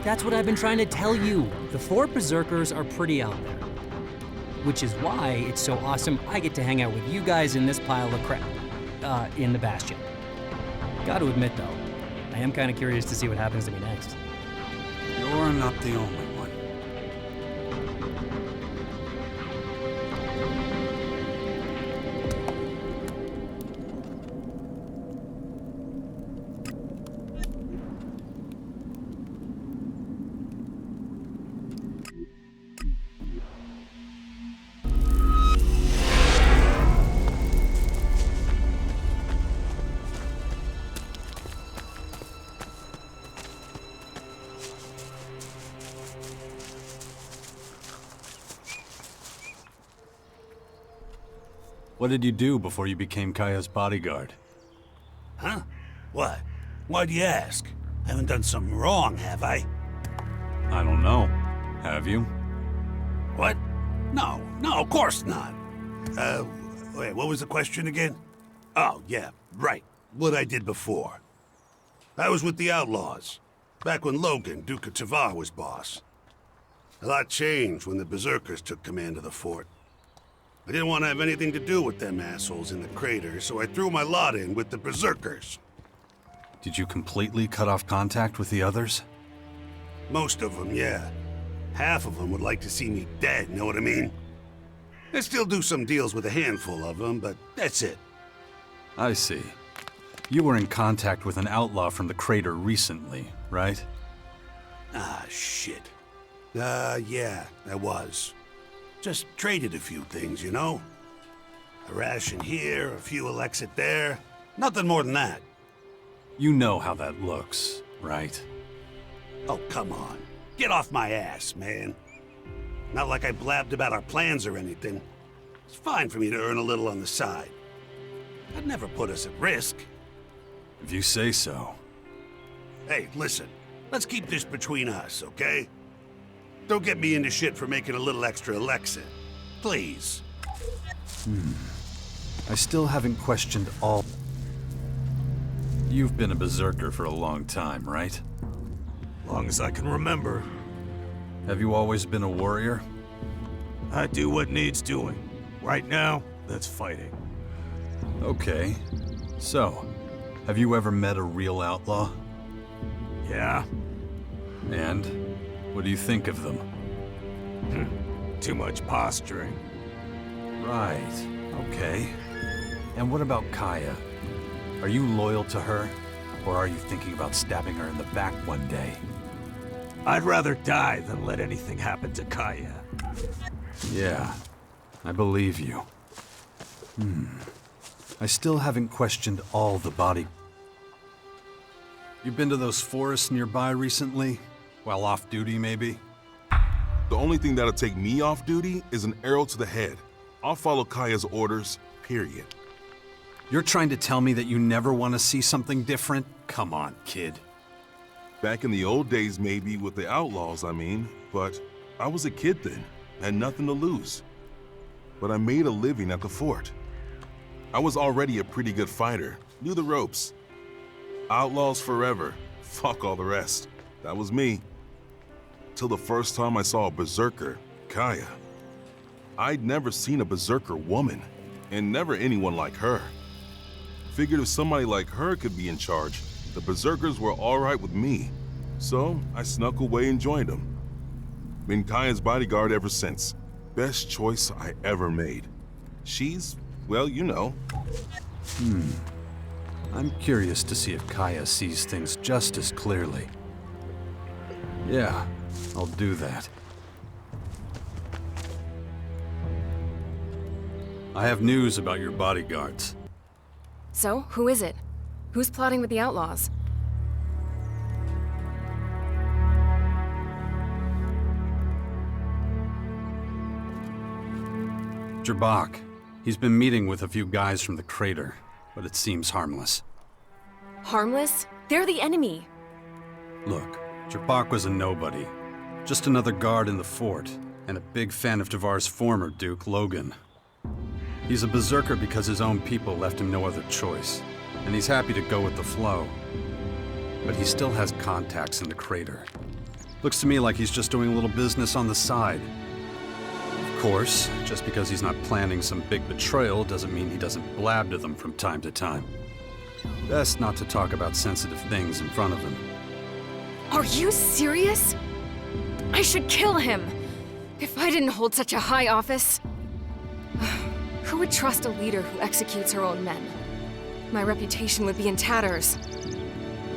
That's what I've been trying to tell you. The four berserkers are pretty out there. Which is why it's so awesome I get to hang out with you guys in this pile of crap. In the Bastion. Gotta admit though, I am kind of curious to see what happens to me next. You're not the only one. What did you do before you became Kaya's bodyguard? Huh? What? Why'd you ask? I haven't done something wrong, have I? I don't know. Have you? What? No, of course not. Wait, what was the question again? Oh, yeah, right. What I did before. I was with the Outlaws, back when Logan, Duke of Tavar, was boss. A lot changed when the Berserkers took command of the fort. I didn't want to have anything to do with them assholes in the crater, so I threw my lot in with the Berserkers. Did you completely cut off contact with the others? Most of them, yeah. Half of them would like to see me dead, know what I mean? I still do some deals with a handful of them, but that's it. I see. You were in contact with an outlaw from the crater recently, right? Ah, shit. Yeah, I was. Just traded a few things, you know? A ration here, a few Elex there. Nothing more than that. You know how that looks, right? Oh, come on. Get off my ass, man. Not like I blabbed about our plans or anything. It's fine for me to earn a little on the side. I'd never put us at risk. If you say so. Hey, listen. Let's keep this between us, okay? Don't get me into shit for making a little extra Elex. Please. I still haven't questioned all... You've been a berserker for a long time, right? Long as I can remember. Have you always been a warrior? I do what needs doing. Right now, that's fighting. Okay. So, have you ever met a real outlaw? Yeah. And? What do you think of them? Too much posturing. Right. Okay. And what about Kaya? Are you loyal to her? Or are you thinking about stabbing her in the back one day? I'd rather die than let anything happen to Kaya. Yeah, I believe you. I still haven't questioned all the body... You been to those forests nearby recently? While off duty, maybe? The only thing that'll take me off duty is an arrow to the head. I'll follow Kaya's orders, period. You're trying to tell me that you never want to see something different? Come on, kid. Back in the old days, maybe, with the outlaws, I mean. But I was a kid then, had nothing to lose. But I made a living at the fort. I was already a pretty good fighter, knew the ropes. Outlaws forever, fuck all the rest. That was me. Till the first time I saw a berserker, Kaya. I'd never seen a berserker woman, and never anyone like her. Figured if somebody like her could be in charge, the berserkers were alright with me. So I snuck away and joined them. Been Kaya's bodyguard ever since. Best choice I ever made. She's, well, you know. I'm curious to see if Kaya sees things just as clearly. Yeah, I'll do that. I have news about your bodyguards. So, who is it? Who's plotting with the Outlaws? Jabak. He's been meeting with a few guys from the crater, but it seems harmless. Harmless? They're the enemy. Look, Jabak was a nobody. Just another guard in the fort, and a big fan of Tavar's former Duke, Logan. He's a berserker because his own people left him no other choice, and he's happy to go with the flow. But he still has contacts in the crater. Looks to me like he's just doing a little business on the side. Of course, just because he's not planning some big betrayal doesn't mean he doesn't blab to them from time to time. Best not to talk about sensitive things in front of him. Are you serious? I should kill him! If I didn't hold such a high office. Who would trust a leader who executes her own men? My reputation would be in tatters.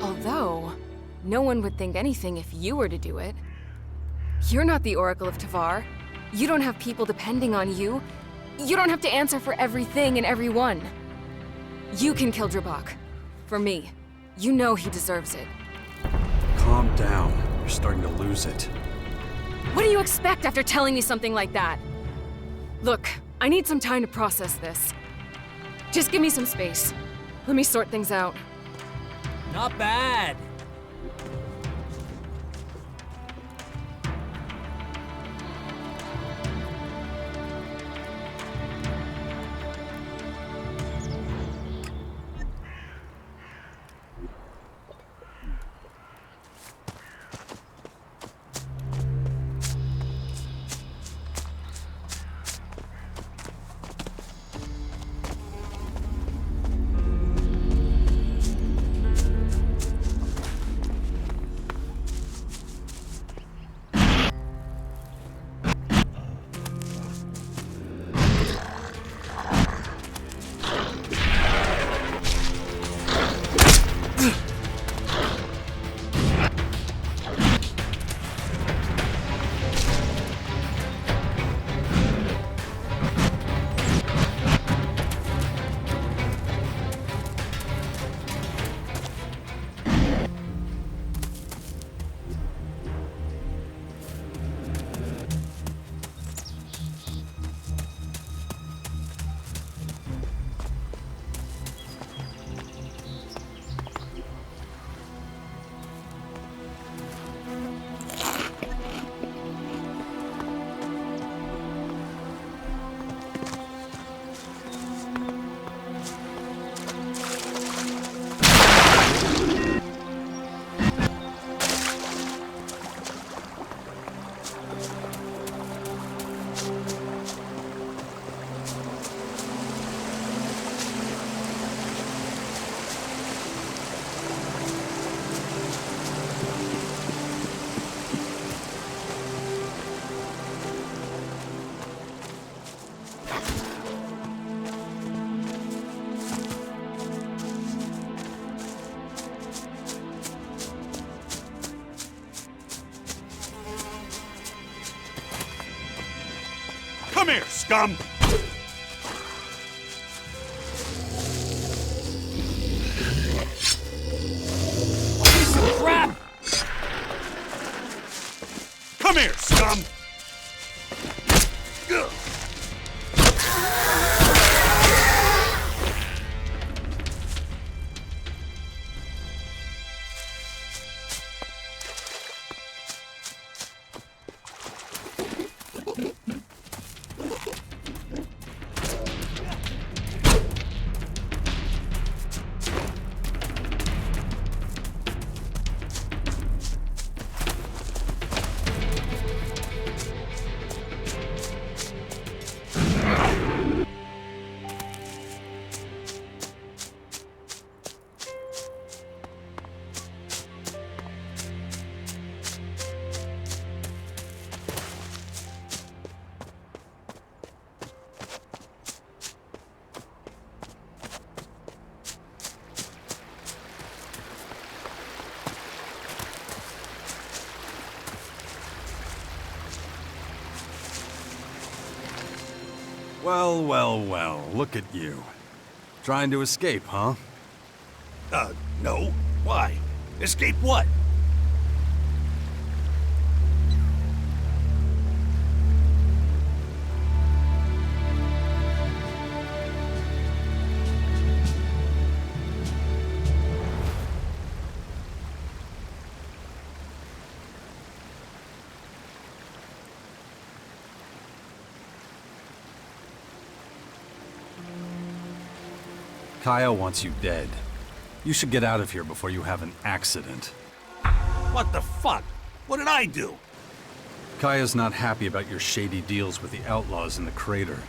Although, no one would think anything if you were to do it. You're not the Oracle of Tavar. You don't have people depending on you. You don't have to answer for everything and everyone. You can kill Jabak. For me. You know he deserves it. Calm down. You're starting to lose it. What do you expect after telling me something like that? Look, I need some time to process this. Just give me some space. Let me sort things out. Not bad. Come here, scum! Piece of crap! Come here, scum! Well, well, well, look at you. Trying to escape, huh? No. Why? Escape what? Kaya wants you dead. You should get out of here before you have an accident. What the fuck? What did I do? Kaya's not happy about your shady deals with the outlaws in the crater.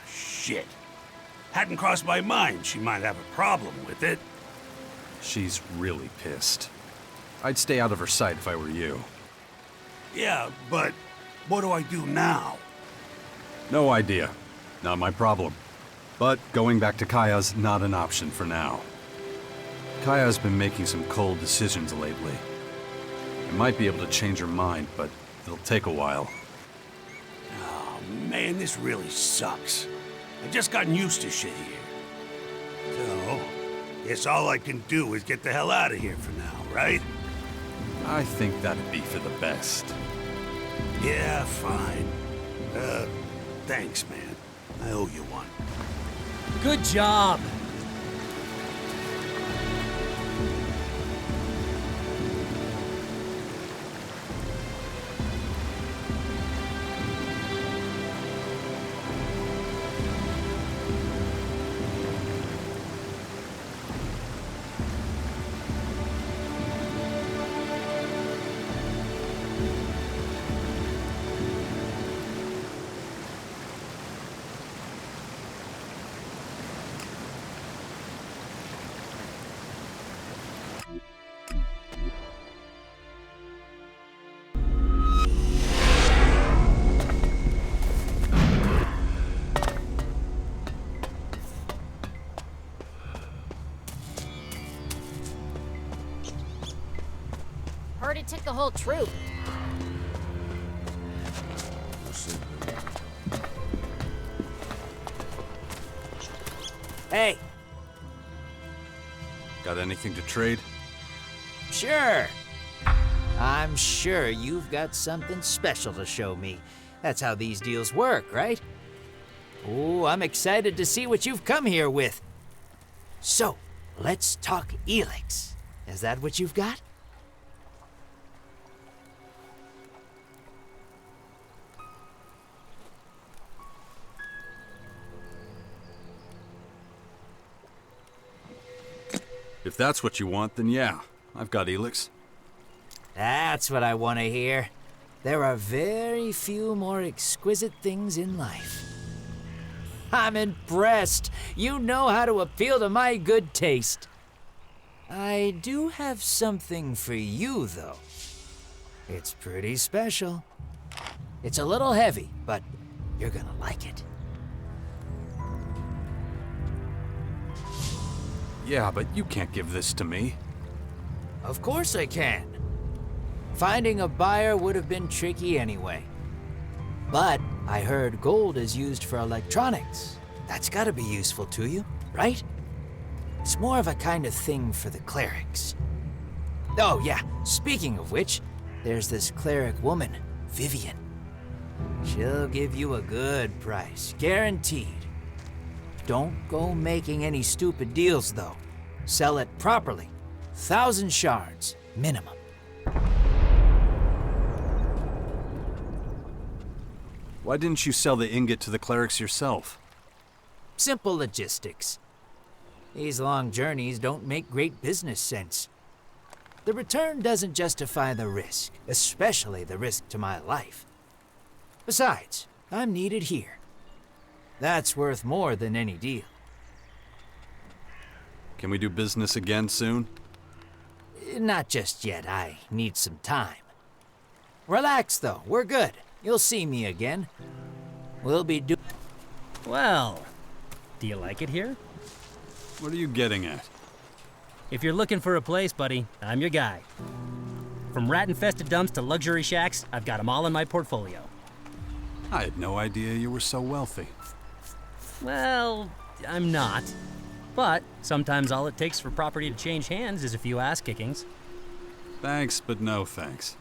Shit. Hadn't crossed my mind she might have a problem with it. She's really pissed. I'd stay out of her sight if I were you. Yeah, but what do I do now? No idea. Not my problem. But going back to Kaya's not an option for now. Kaya's been making some cold decisions lately. I might be able to change her mind, but it'll take a while. Oh, man, this really sucks. I've just gotten used to shit here. So, guess all I can do is get the hell out of here for now, right? I think that'd be for the best. Yeah, fine. Thanks, man. I owe you one. Good job! Heard it took the whole troop. Hey, Got anything to trade? sure. I'm sure you've got something special to show me. That's how these deals work, right? Oh, I'm excited to see what you've come here with. So, let's talk Elex. Is that what you've got? If that's what you want, then yeah, I've got Elex. That's what I want to hear. There are very few more exquisite things in life. I'm impressed. You know how to appeal to my good taste. I do have something for you, though. It's pretty special. It's a little heavy, but you're gonna like it. Yeah, but you can't give this to me. Of course I can. Finding a buyer would have been tricky anyway. But I heard gold is used for electronics. That's gotta be useful to you, right? It's more of a kind of thing for the clerics. Oh yeah, speaking of which, there's this cleric woman, Vivian. She'll give you a good price, guaranteed. Don't go making any stupid deals though. Sell it properly. 1,000 shards, minimum. Why didn't you sell the ingot to the clerics yourself? Simple logistics. These long journeys don't make great business sense. The return doesn't justify the risk, especially the risk to my life. Besides, I'm needed here. That's worth more than any deal. Can we do business again soon? Not just yet, I need some time. Relax though, we're good. You'll see me again. We'll be doing... Well, do you like it here? What are you getting at? If you're looking for a place, buddy, I'm your guy. From rat-infested dumps to luxury shacks, I've got them all in my portfolio. I had no idea you were so wealthy. Well, I'm not. But sometimes all it takes for property to change hands is a few ass-kickings. Thanks, but no thanks.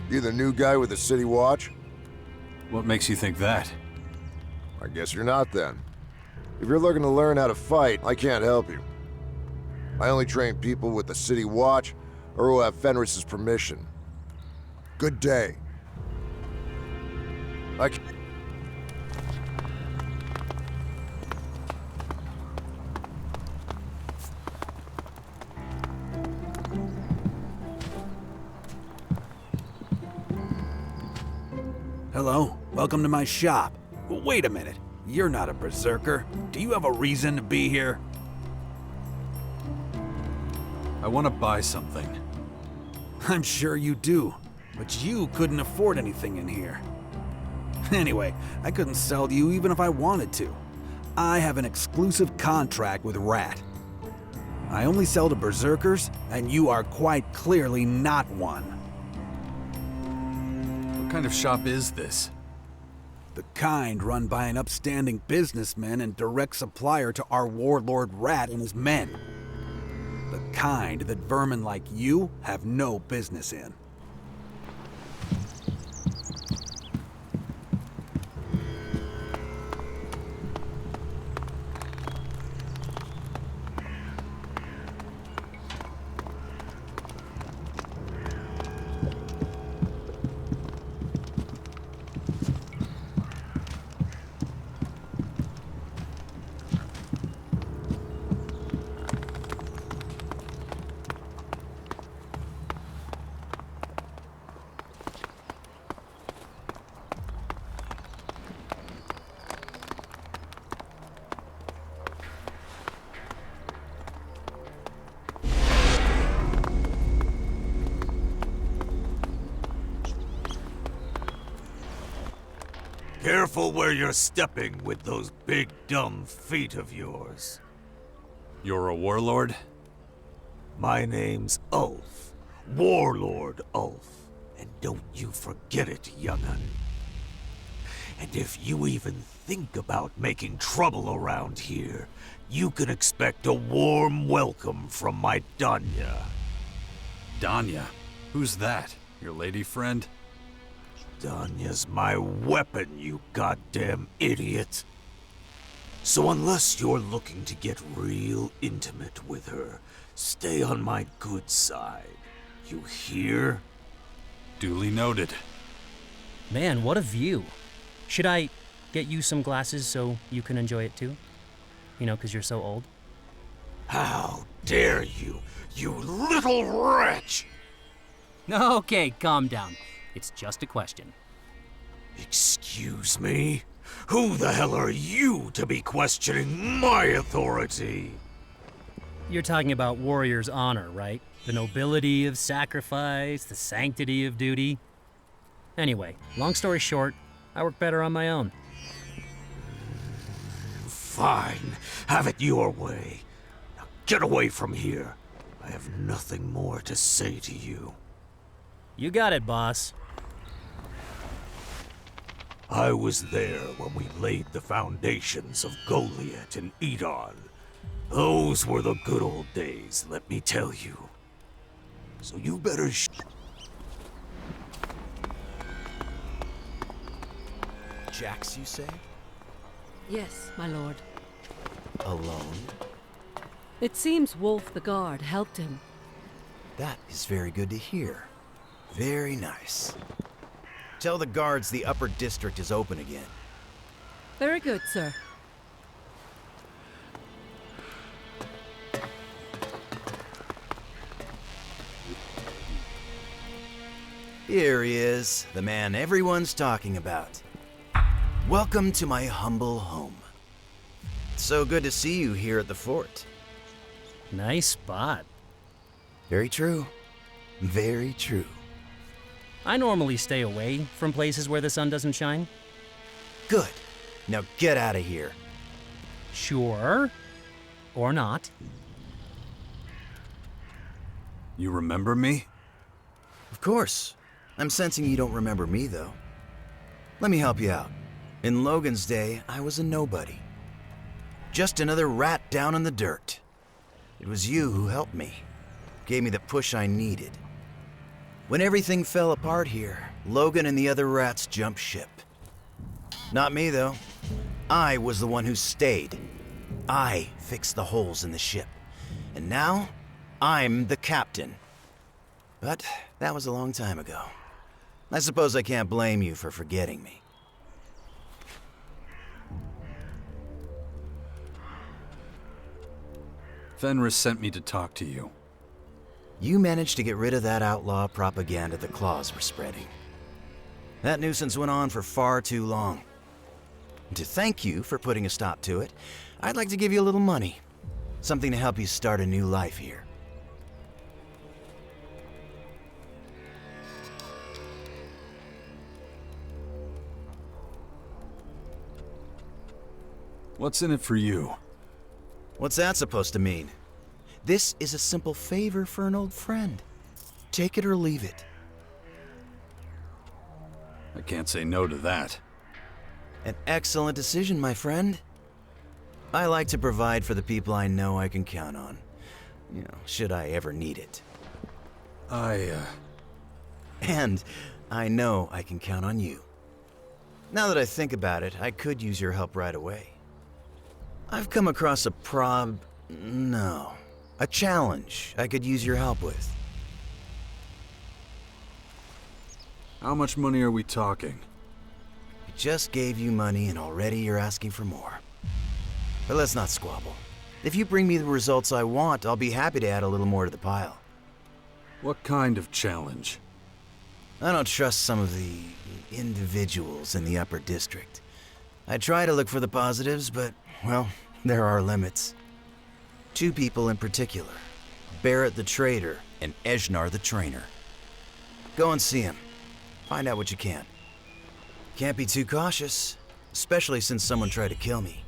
You the new guy with the city watch? What makes you think that? I guess you're not then. If you're looking to learn how to fight, I can't help you. I only train people with the city watch or who have Fenris's permission. Good day. Hello, welcome to my shop. Wait a minute, you're not a berserker. Do you have a reason to be here? I want to buy something. I'm sure you do, but you couldn't afford anything in here. Anyway, I couldn't sell to you even if I wanted to. I have an exclusive contract with Rat. I only sell to berserkers, and you are quite clearly not one. What kind of shop is this? The kind run by an upstanding businessman and direct supplier to our warlord Rat and his men. The kind that vermin like you have no business in. Careful where you're stepping with those big dumb feet of yours. You're a warlord? My name's Ulf. Warlord Ulf. And don't you forget it, young'un. And if you even think about making trouble around here, you can expect a warm welcome from my Danya. Danya? Who's that? Your lady friend? Danya's my weapon, you goddamn idiot. So unless you're looking to get real intimate with her, stay on my good side. You hear? Duly noted. Man, what a view. Should I get you some glasses so you can enjoy it too? You know, because you're so old. How dare you, you little wretch! Okay, calm down. It's just a question. Excuse me? Who the hell are you to be questioning my authority? You're talking about warrior's honor, right? The nobility of sacrifice, the sanctity of duty. Anyway, long story short, I work better on my own. Fine. Have it your way. Now get away from here. I have nothing more to say to you. You got it, boss. I was there when we laid the foundations of Goliath and Edon. Those were the good old days, let me tell you. So you better Jax, you say? Yes, my lord. Alone? It seems Wolf the guard helped him. That is very good to hear. Very nice. Tell the guards the upper district is open again. Very good, sir. Here he is, the man everyone's talking about. Welcome to my humble home. It's so good to see you here at the fort. Nice spot. Very true. Very true. I normally stay away from places where the sun doesn't shine. Good. Now get out of here. Sure. Or not. You remember me? Of course. I'm sensing you don't remember me, though. Let me help you out. In Logan's day, I was a nobody. Just another rat down in the dirt. It was you who helped me. Gave me the push I needed. When everything fell apart here, Logan and the other rats jumped ship. Not me, though. I was the one who stayed. I fixed the holes in the ship. And now, I'm the captain. But that was a long time ago. I suppose I can't blame you for forgetting me. Fenris sent me to talk to you. You managed to get rid of that outlaw propaganda the Claws were spreading. That nuisance went on for far too long. And to thank you for putting a stop to it, I'd like to give you a little money. Something to help you start a new life here. What's in it for you? What's that supposed to mean? This is a simple favor for an old friend. Take it or leave it. I can't say no to that. An excellent decision, my friend. I like to provide for the people I know I can count on. You know, should I ever need it. And I know I can count on you. Now that I think about it, I could use your help right away. I've come across a challenge I could use your help with. How much money are we talking? I just gave you money and already you're asking for more. But let's not squabble. If you bring me the results I want, I'll be happy to add a little more to the pile. What kind of challenge? I don't trust some of the individuals in the upper district. I try to look for the positives, but, well, there are limits. 2 people in particular. Barrett the trader and Ejnar the trainer. Go and see him. Find out what you can. Can't be too cautious, especially since someone tried to kill me.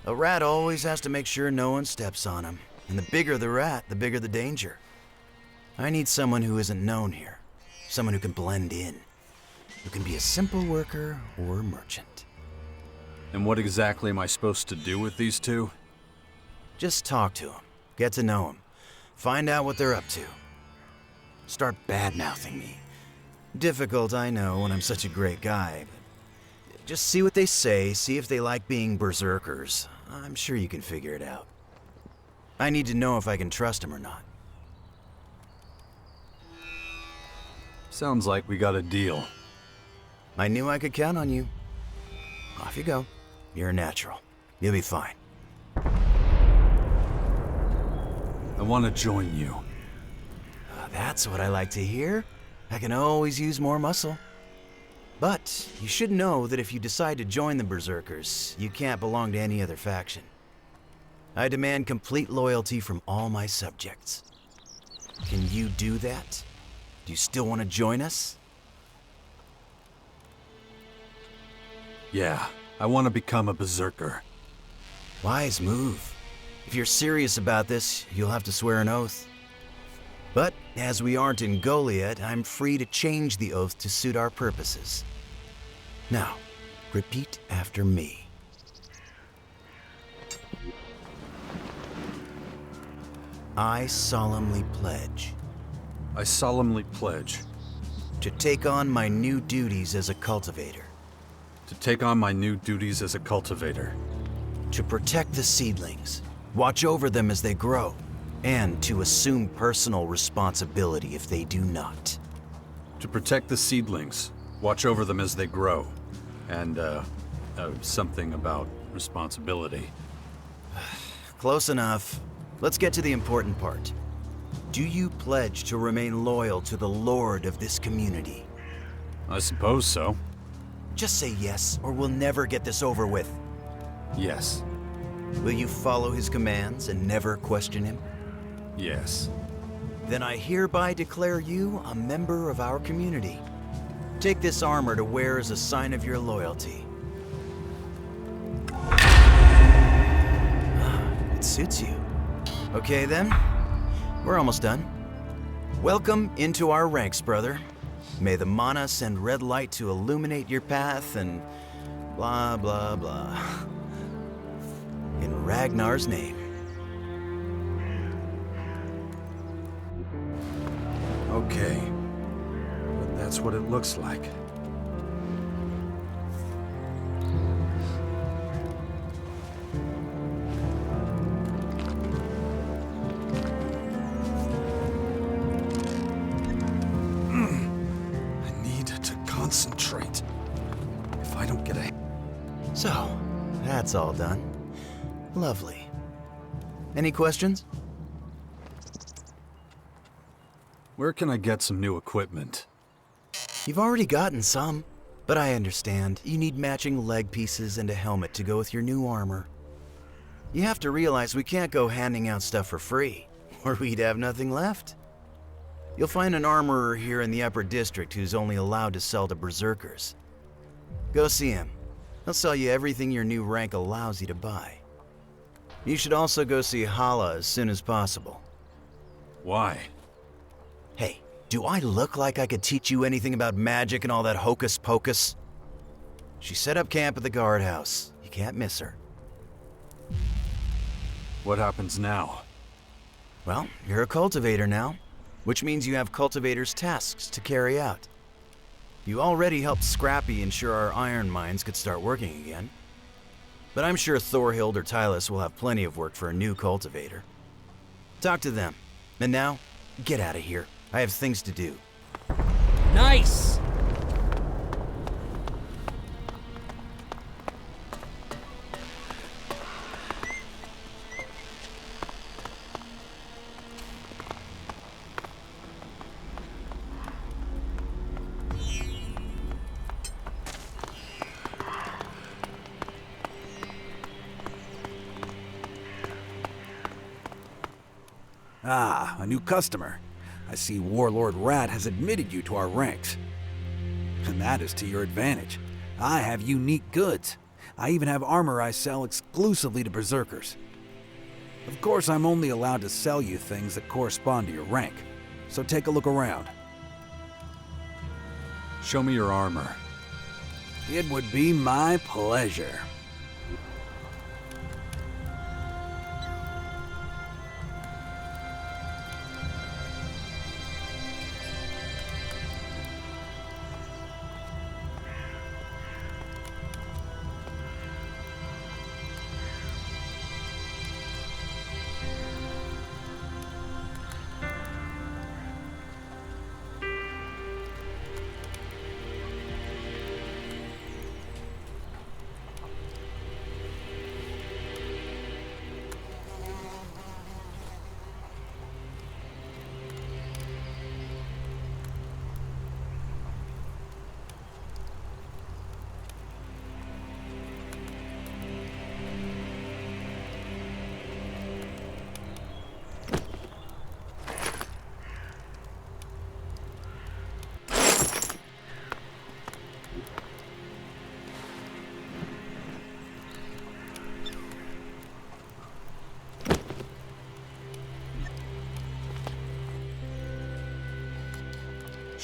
A rat always has to make sure no one steps on him, and the bigger the rat, the bigger the danger. I need someone who isn't known here, someone who can blend in, who can be a simple worker or merchant. And what exactly am I supposed to do with these 2? Just talk to them, get to know them, find out what they're up to. Start bad-mouthing me. Difficult, I know, when I'm such a great guy, but just see what they say, see if they like being berserkers. I'm sure you can figure it out. I need to know if I can trust them or not. Sounds like we got a deal. I knew I could count on you. Off you go. You're a natural. You'll be fine. I want to join you. That's what I like to hear. I can always use more muscle. But you should know that if you decide to join the Berserkers, you can't belong to any other faction. I demand complete loyalty from all my subjects. Can you do that? Do you still want to join us? Yeah, I want to become a Berserker. Wise move. If you're serious about this, you'll have to swear an oath. But, as we aren't in Goliath, I'm free to change the oath to suit our purposes. Now, repeat after me. I solemnly pledge. I solemnly pledge. To take on my new duties as a cultivator. To take on my new duties as a cultivator. To protect the seedlings, watch over them as they grow, and to assume personal responsibility if they do not. To protect the seedlings, watch over them as they grow, and, something about responsibility. Close enough. Let's get to the important part. Do you pledge to remain loyal to the Lord of this community? I suppose so. Just say yes, or we'll never get this over with. Yes. Will you follow his commands and never question him? Yes. Then I hereby declare you a member of our community. Take this armor to wear as a sign of your loyalty. It suits you. Okay then, we're almost done. Welcome into our ranks, brother. May the mana send red light to illuminate your path and blah, blah, blah. In Ragnar's name. Okay, That's what it looks like. I need to concentrate. If I don't get a... So, that's all done. Lovely. Any questions? Where can I get some new equipment? You've already gotten some, but I understand. You need matching leg pieces and a helmet to go with your new armor. You have to realize we can't go handing out stuff for free, or we'd have nothing left. You'll find an armorer here in the Upper District who's only allowed to sell to berserkers. Go see him. He'll sell you everything your new rank allows you to buy. You should also go see Hala as soon as possible. Why? Hey, do I look like I could teach you anything about magic and all that hocus pocus? She set up camp at the guardhouse. You can't miss her. What happens now? Well, you're a cultivator now, which means you have cultivator's tasks to carry out. You already helped Scrappy ensure our iron mines could start working again. But I'm sure Thorhild or Tylus will have plenty of work for a new cultivator. Talk to them. And now, get out of here. I have things to do. Nice! Ah, a new customer. I see Warlord Rat has admitted you to our ranks. And that is to your advantage. I have unique goods. I even have armor I sell exclusively to berserkers. Of course, I'm only allowed to sell you things that correspond to your rank. So take a look around. Show me your armor. It would be my pleasure.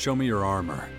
Show me your armor.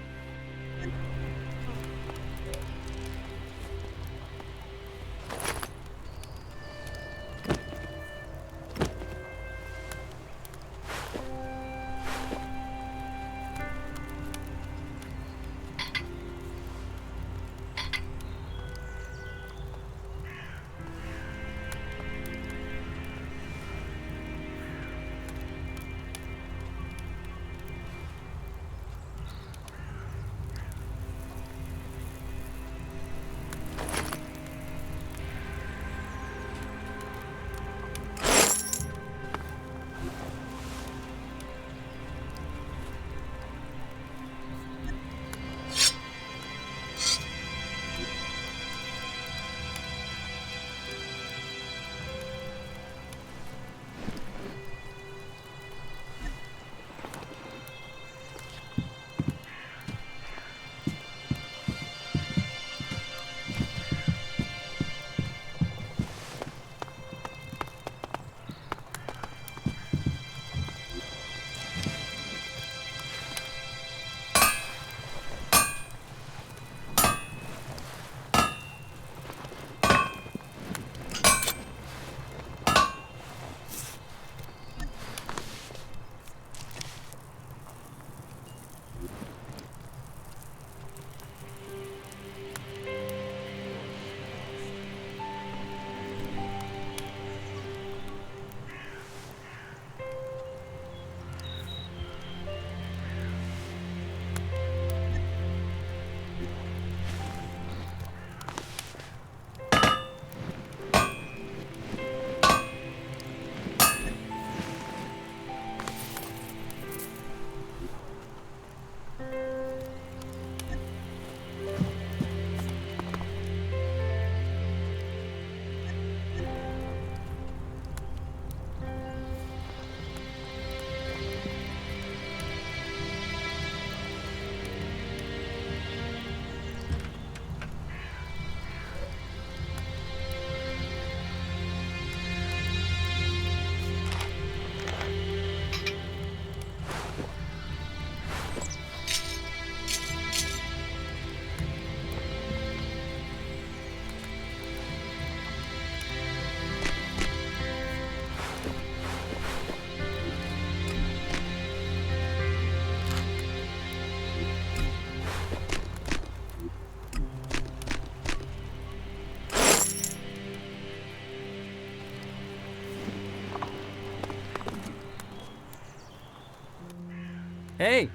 Hey.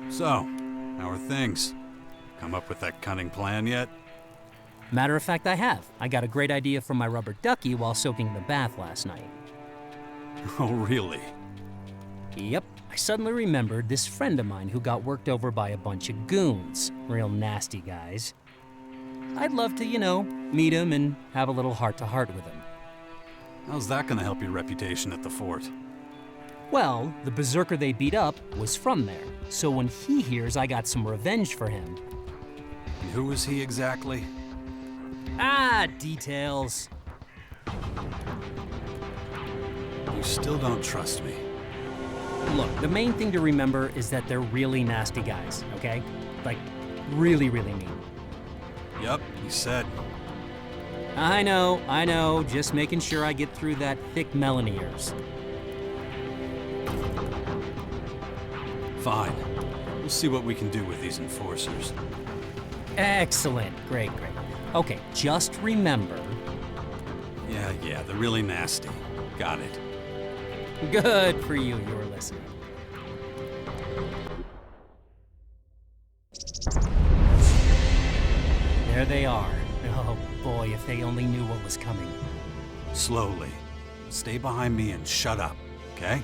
So, how are things? Come up with that cunning plan yet? Matter of fact, I have. I got a great idea from my rubber ducky while soaking in the bath last night. Oh, really? Yep. I suddenly remembered this friend of mine who got worked over by a bunch of goons. Real nasty guys. I'd love to, meet him and have a little heart-to-heart with him. How's that gonna help your reputation at the fort? Well, the berserker they beat up was from there, so when he hears I got some revenge for him... And who was he exactly? Details. You still don't trust me. Look, the main thing to remember is that they're really nasty guys, okay? Like, really, really mean. Yup, you said. I know, just making sure I get through that thick melon of yours. Fine. We'll see what we can do with these enforcers. Excellent, great. Okay, just remember... Yeah, they're really nasty. Got it. Good for you, were listening. There they are. Oh boy, if they only knew what was coming. Slowly. Stay behind me and shut up, okay?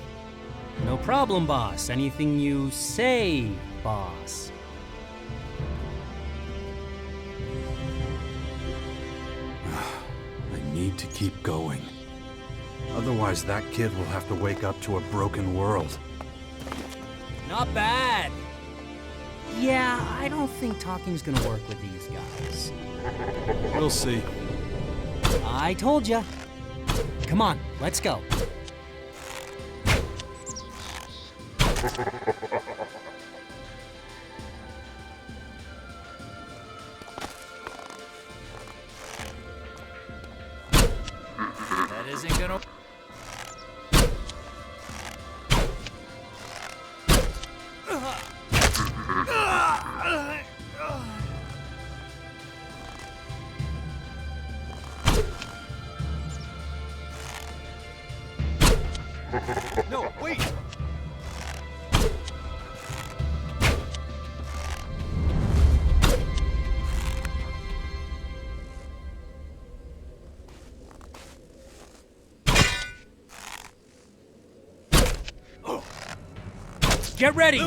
No problem, boss. Anything you say, boss. I need to keep going. Otherwise, that kid will have to wake up to a broken world. Not bad. Yeah, I don't think talking's gonna work with these guys. We'll see. I told ya. Come on, let's go. That isn't gonna... No, wait! Get ready!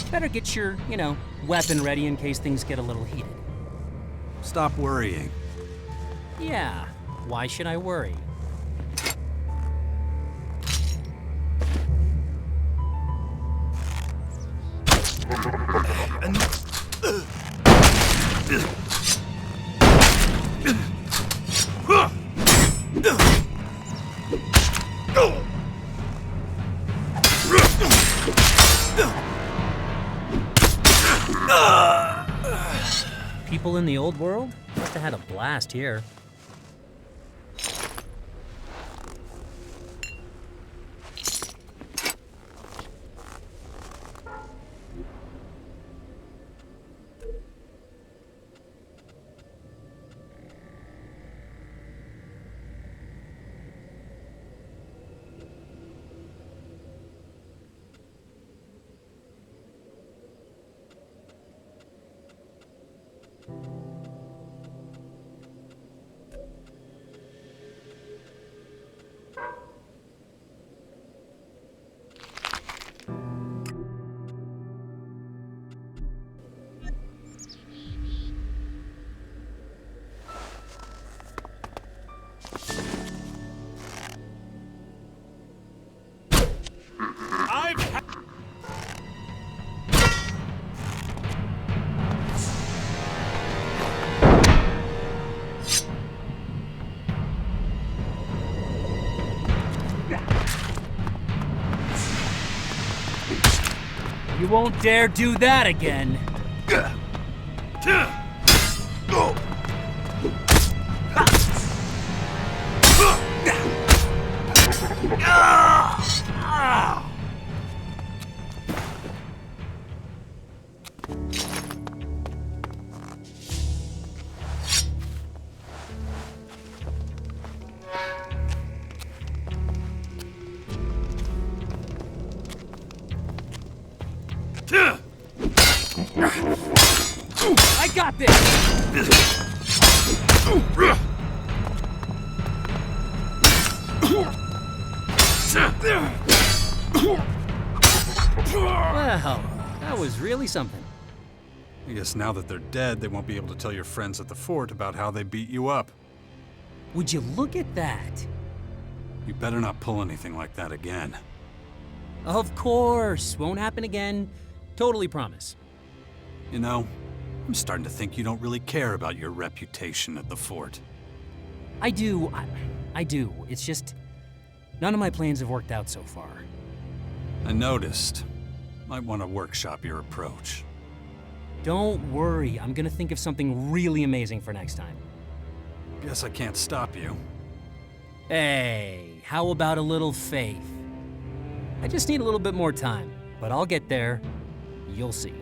Better get your, weapon ready in case things get a little heated. Stop worrying. Yeah, why should I worry? People in the old world must have had a blast here. You won't dare do that again. I got this! Well, that was really something. I guess now that they're dead, they won't be able to tell your friends at the fort about how they beat you up. Would you look at that? You better not pull anything like that again. Of course. Won't happen again. Totally promise. You know, I'm starting to think you don't really care about your reputation at the fort. I do. I do. It's just none of my plans have worked out so far. I noticed. Might want to workshop your approach. Don't worry. I'm gonna think of something really amazing for next time. Guess I can't stop you. Hey, how about a little faith? I just need a little bit more time, but I'll get there. You'll see.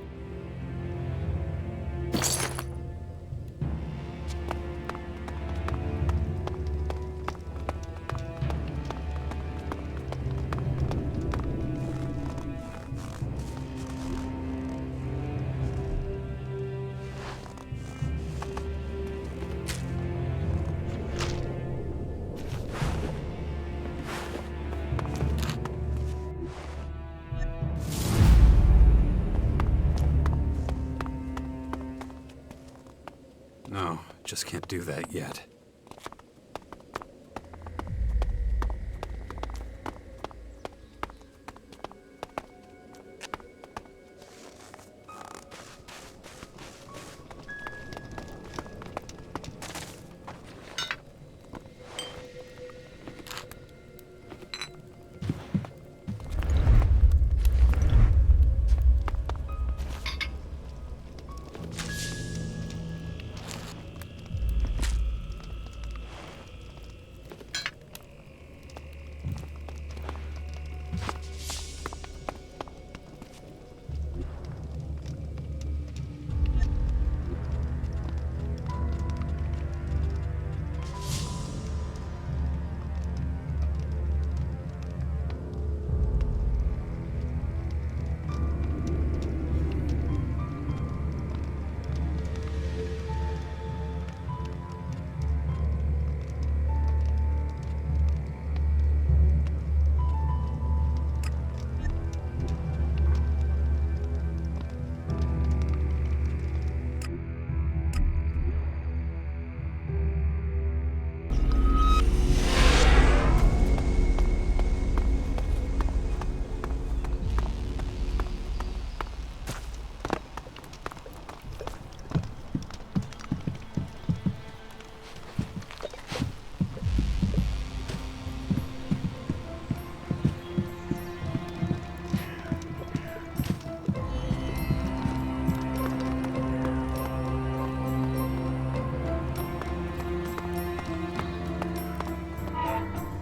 No, just can't do that yet.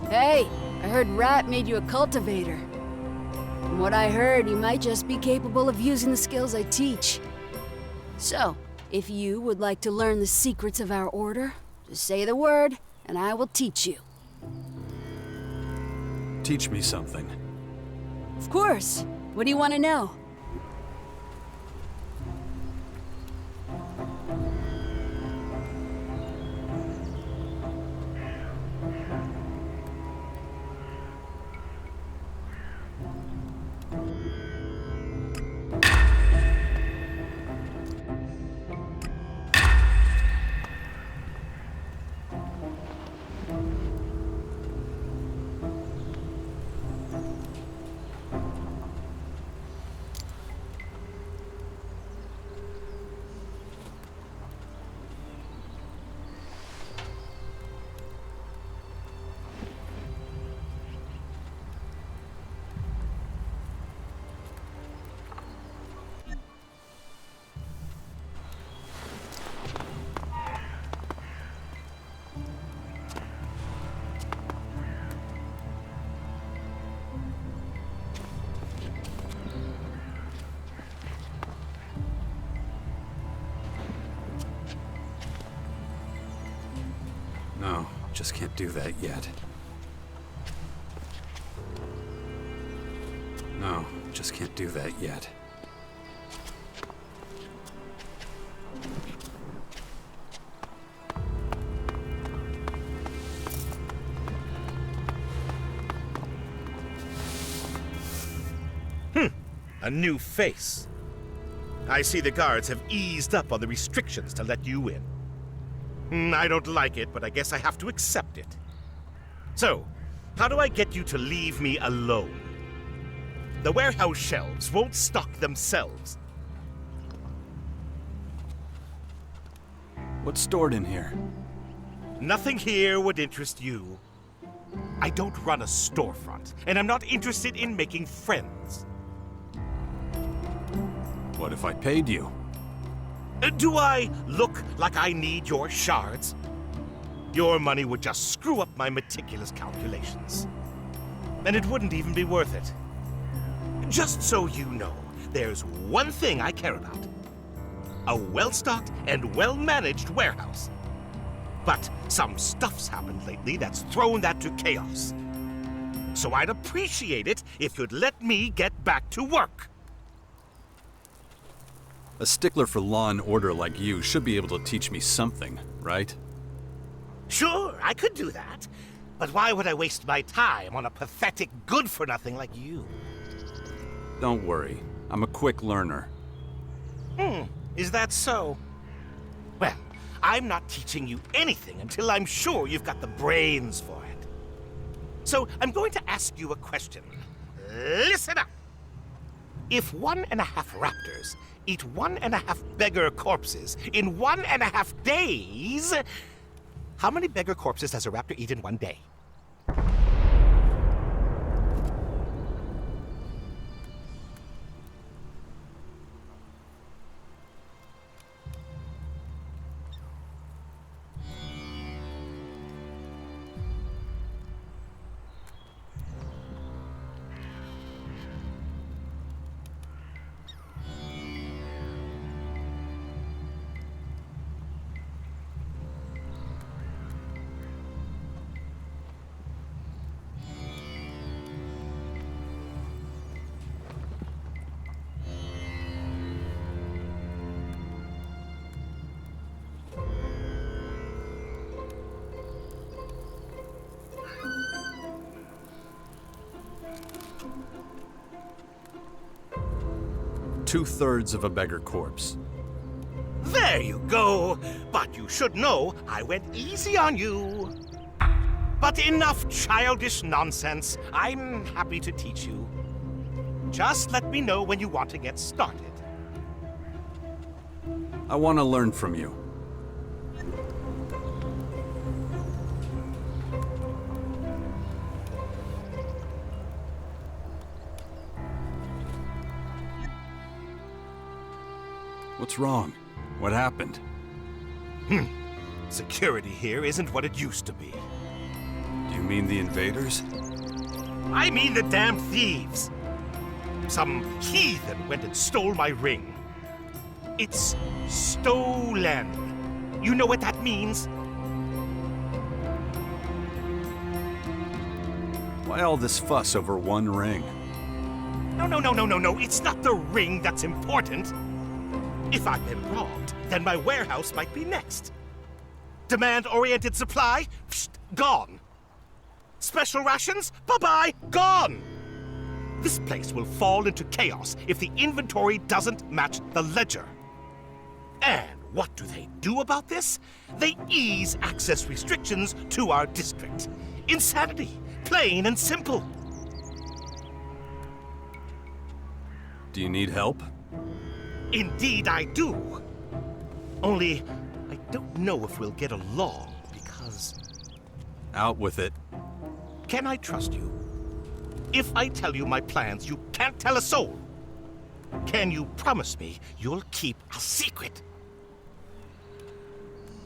Hey, I heard Rat made you a cultivator. From what I heard, you might just be capable of using the skills I teach. So, if you would like to learn the secrets of our order, just say the word, and I will teach you. Teach me something. Of course. What do you want to know? No, just can't do that yet. No, just can't do that yet. A new face. I see the guards have eased up on the restrictions to let you in. I don't like it, but I guess I have to accept it. So, how do I get you to leave me alone? The warehouse shelves won't stock themselves. What's stored in here? Nothing here would interest you. I don't run a storefront, and I'm not interested in making friends. What if I paid you? Do I look like I need your shards? Your money would just screw up my meticulous calculations. And it wouldn't even be worth it. Just so you know, there's one thing I care about. A well-stocked and well-managed warehouse. But some stuff's happened lately that's thrown that to chaos. So I'd appreciate it if you'd let me get back to work. A stickler for law and order like you should be able to teach me something, right? Sure, I could do that. But why would I waste my time on a pathetic good-for-nothing like you? Don't worry. I'm a quick learner. Is that so? Well, I'm not teaching you anything until I'm sure you've got the brains for it. So I'm going to ask you a question. Listen up! If 1.5 raptors eat 1.5 beggar corpses in 1.5 days, how many beggar corpses does a raptor eat in 1 day? Two-thirds of a beggar corpse. There you go! But you should know I went easy on you. But enough childish nonsense. I'm happy to teach you. Just let me know when you want to get started. I want to learn from you. What's wrong? What happened? Security here isn't what it used to be. Do you mean the invaders? I mean the damn thieves! Some heathen went and stole my ring. It's stolen. You know what that means? Why all this fuss over one ring? No. It's not the ring that's important. If I've been robbed, then my warehouse might be next. Demand-oriented supply? Psst, gone. Special rations? Bye-bye, gone. This place will fall into chaos if the inventory doesn't match the ledger. And what do they do about this? They ease access restrictions to our district. Insanity, plain and simple. Do you need help? Indeed I do. Only, I don't know if we'll get along, because... Out with it. Can I trust you? If I tell you my plans, you can't tell a soul. Can you promise me you'll keep a secret?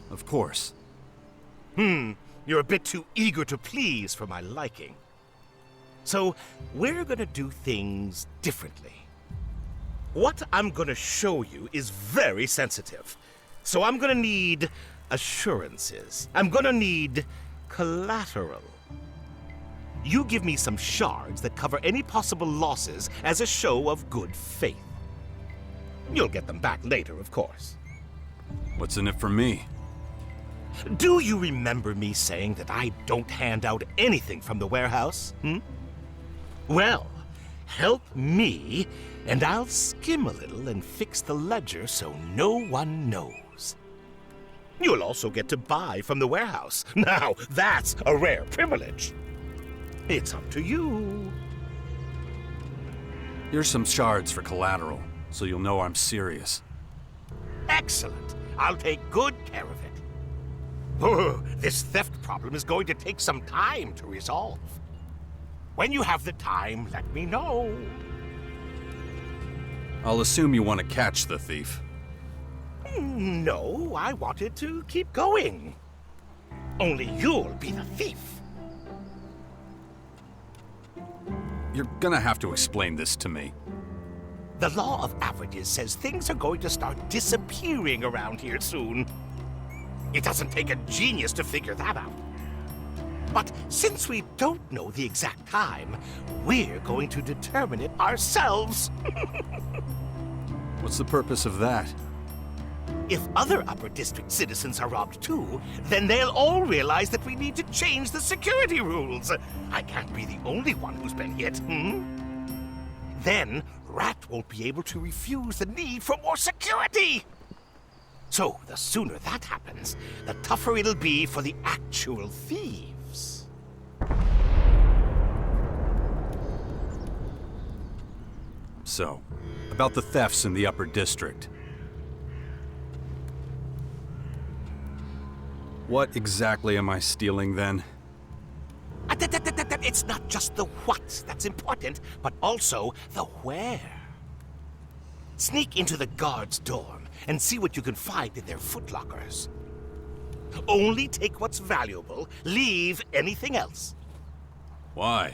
Of course. You're a bit too eager to please for my liking. So, we're gonna do things differently. What I'm gonna show you is very sensitive. So I'm gonna need assurances. I'm gonna need collateral. You give me some shards that cover any possible losses as a show of good faith. You'll get them back later, of course. What's in it for me? Do you remember me saying that I don't hand out anything from the warehouse? Well, help me, and I'll skim a little and fix the ledger so no one knows. You'll also get to buy from the warehouse. Now, that's a rare privilege. It's up to you. Here's some shards for collateral, so you'll know I'm serious. Excellent. I'll take good care of it. Oh, this theft problem is going to take some time to resolve. When you have the time, let me know. I'll assume you want to catch the thief. No, I wanted to keep going. Only you'll be the thief. You're gonna have to explain this to me. The law of averages says things are going to start disappearing around here soon. It doesn't take a genius to figure that out. But since we don't know the exact time, we're going to determine it ourselves. What's the purpose of that? If other Upper District citizens are robbed too, then they'll all realize that we need to change the security rules. I can't be the only one who's been hit, Then, Rat won't be able to refuse the need for more security. So, the sooner that happens, the tougher it'll be for the actual thieves. So, about the thefts in the Upper District. What exactly am I stealing then? It's not just the what that's important, but also the where. Sneak into the guards' dorm and see what you can find in their footlockers. Only take what's valuable, leave anything else. Why?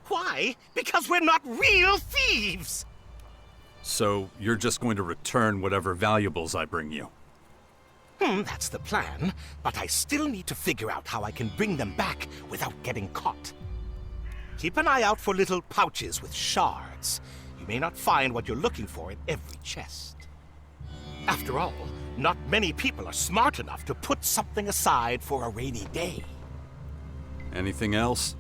Why? Because we're not real thieves! So, you're just going to return whatever valuables I bring you? That's the plan, but I still need to figure out how I can bring them back without getting caught. Keep an eye out for little pouches with shards. You may not find what you're looking for in every chest. After all, not many people are smart enough to put something aside for a rainy day. Anything else?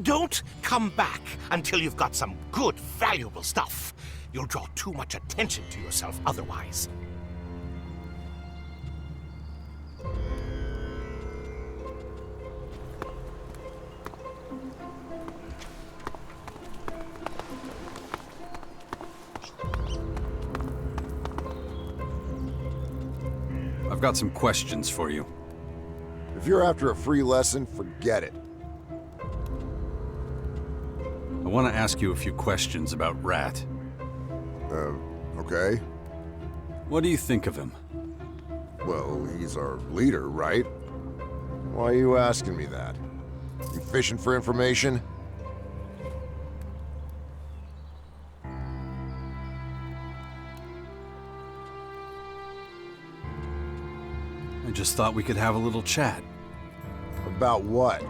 Don't come back until you've got some good, valuable stuff. You'll draw too much attention to yourself otherwise. I've got some questions for you. If you're after a free lesson, forget it. I want to ask you a few questions about Rat. Okay. What do you think of him? Well, he's our leader, right? Why are you asking me that? You fishing for information? I just thought we could have a little chat. About what?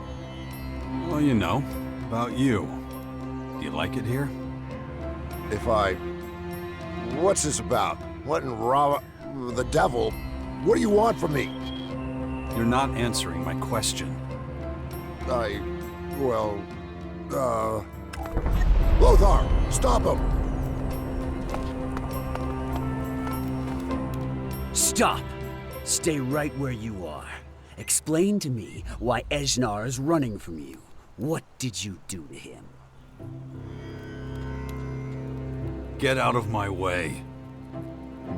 Well, you know, about you. Do you like it here? What's this about? What in the devil? What do you want from me? You're not answering my question. Lothar, stop him! Stop! Stay right where you are. Explain to me why Ejnar is running from you. What did you do to him? Get out of my way.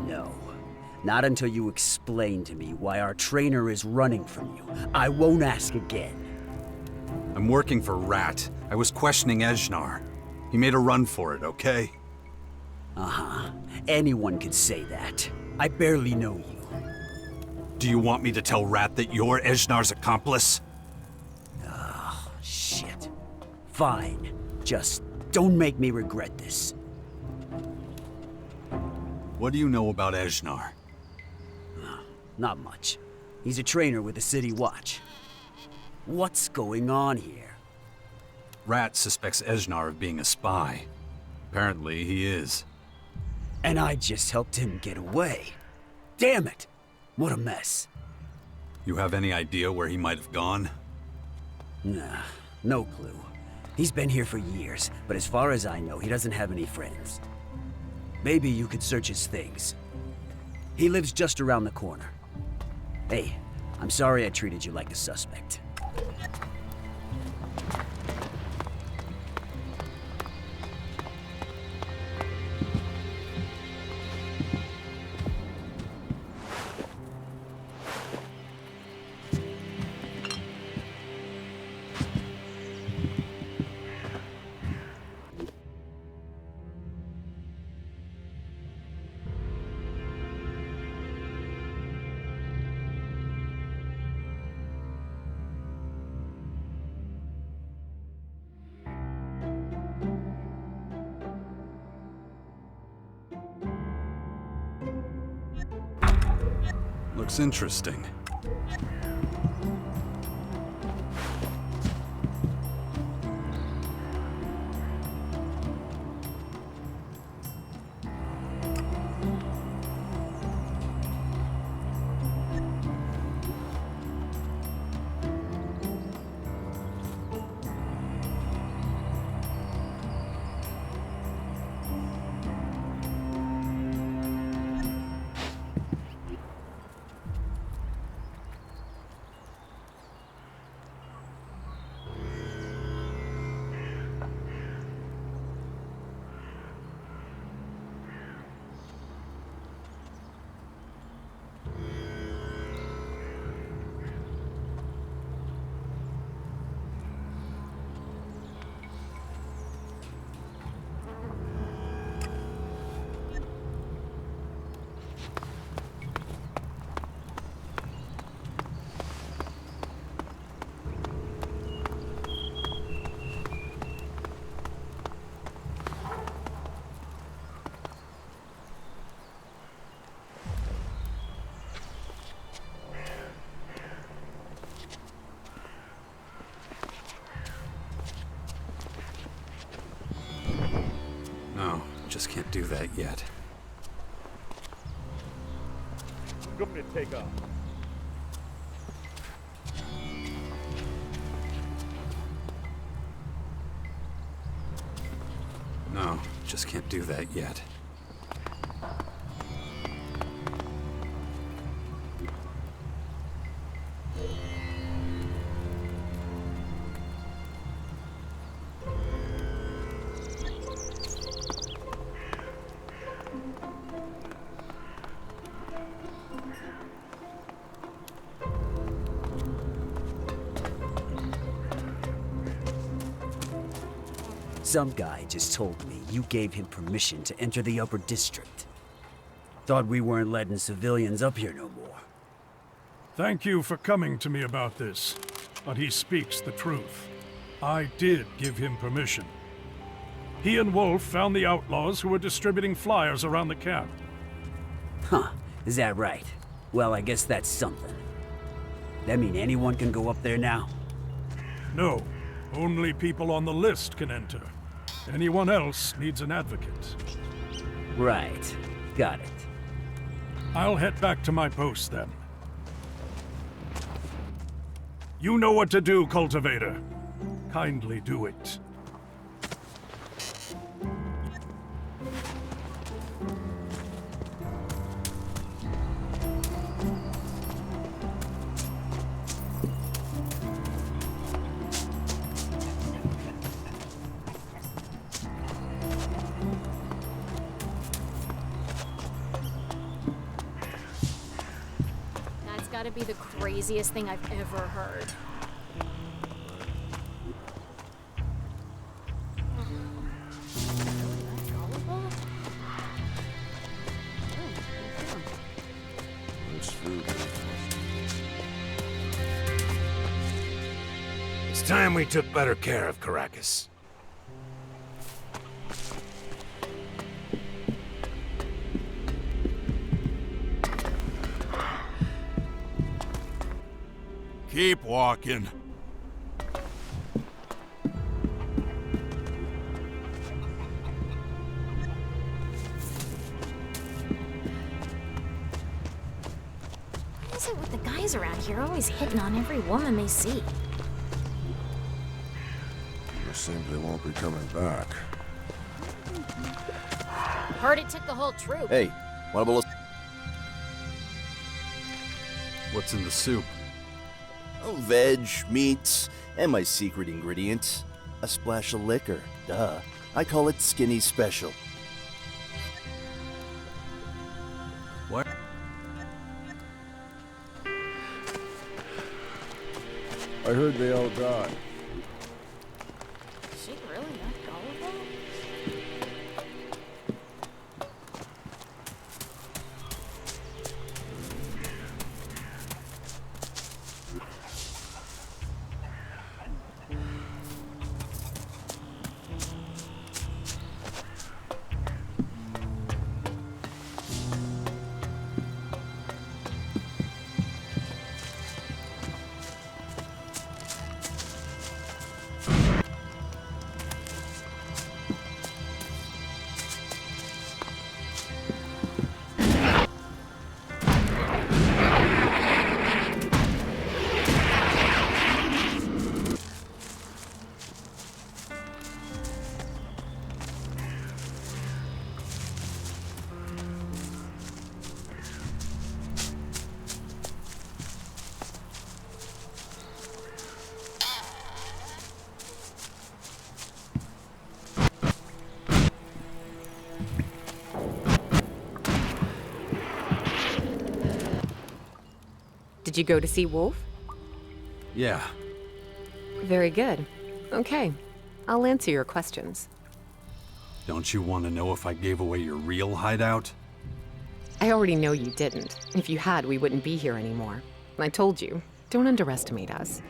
No. Not until you explain to me why our trainer is running from you. I won't ask again. I'm working for Rat. I was questioning Ejnar. He made a run for it, okay? Uh-huh. Anyone could say that. I barely know you. Do you want me to tell Rat that you're Ejnar's accomplice? Oh, shit. Fine. Just don't make me regret this. What do you know about Ejnar? not much. He's a trainer with the City Watch. What's going on here? Rat suspects Ejnar of being a spy. Apparently, he is. And I just helped him get away. Damn it! What a mess. You have any idea where he might have gone? Nah, no clue. He's been here for years, but as far as I know, he doesn't have any friends. Maybe you could search his things. He lives just around the corner. Hey, I'm sorry I treated you like a suspect. Looks interesting. No, just can't do that yet. Go for it, take off. No, just can't do that yet. Some guy just told me you gave him permission to enter the upper district. Thought we weren't letting civilians up here no more. Thank you for coming to me about this, but he speaks the truth. I did give him permission. He and Wolf found the outlaws who were distributing flyers around the camp. Huh, is that right? Well, I guess that's something. That mean anyone can go up there now? No, only people on the list can enter. Anyone else needs an advocate. Right, got it. I'll head back to my post then. You know what to do, Cultivator. Kindly do it. That's gotta be the craziest thing I've ever heard. It's time we took better care of Caracas. Keep walking. What is it with the guys around here always hitting on every woman they see? It seems they won't be coming back. Heard it took the whole troop. Hey, want a bowl of... What's in the soup? Oh, veg, meats, and my secret ingredient. A splash of liquor. Duh. I call it Skinny Special. What? I heard they all died. Is she really that gullible? Did you go to see Wolf? Yeah. Very good. Okay, I'll answer your questions. Don't you want to know if I gave away your real hideout? I already know you didn't. If you had, we wouldn't be here anymore. I told you, don't underestimate us.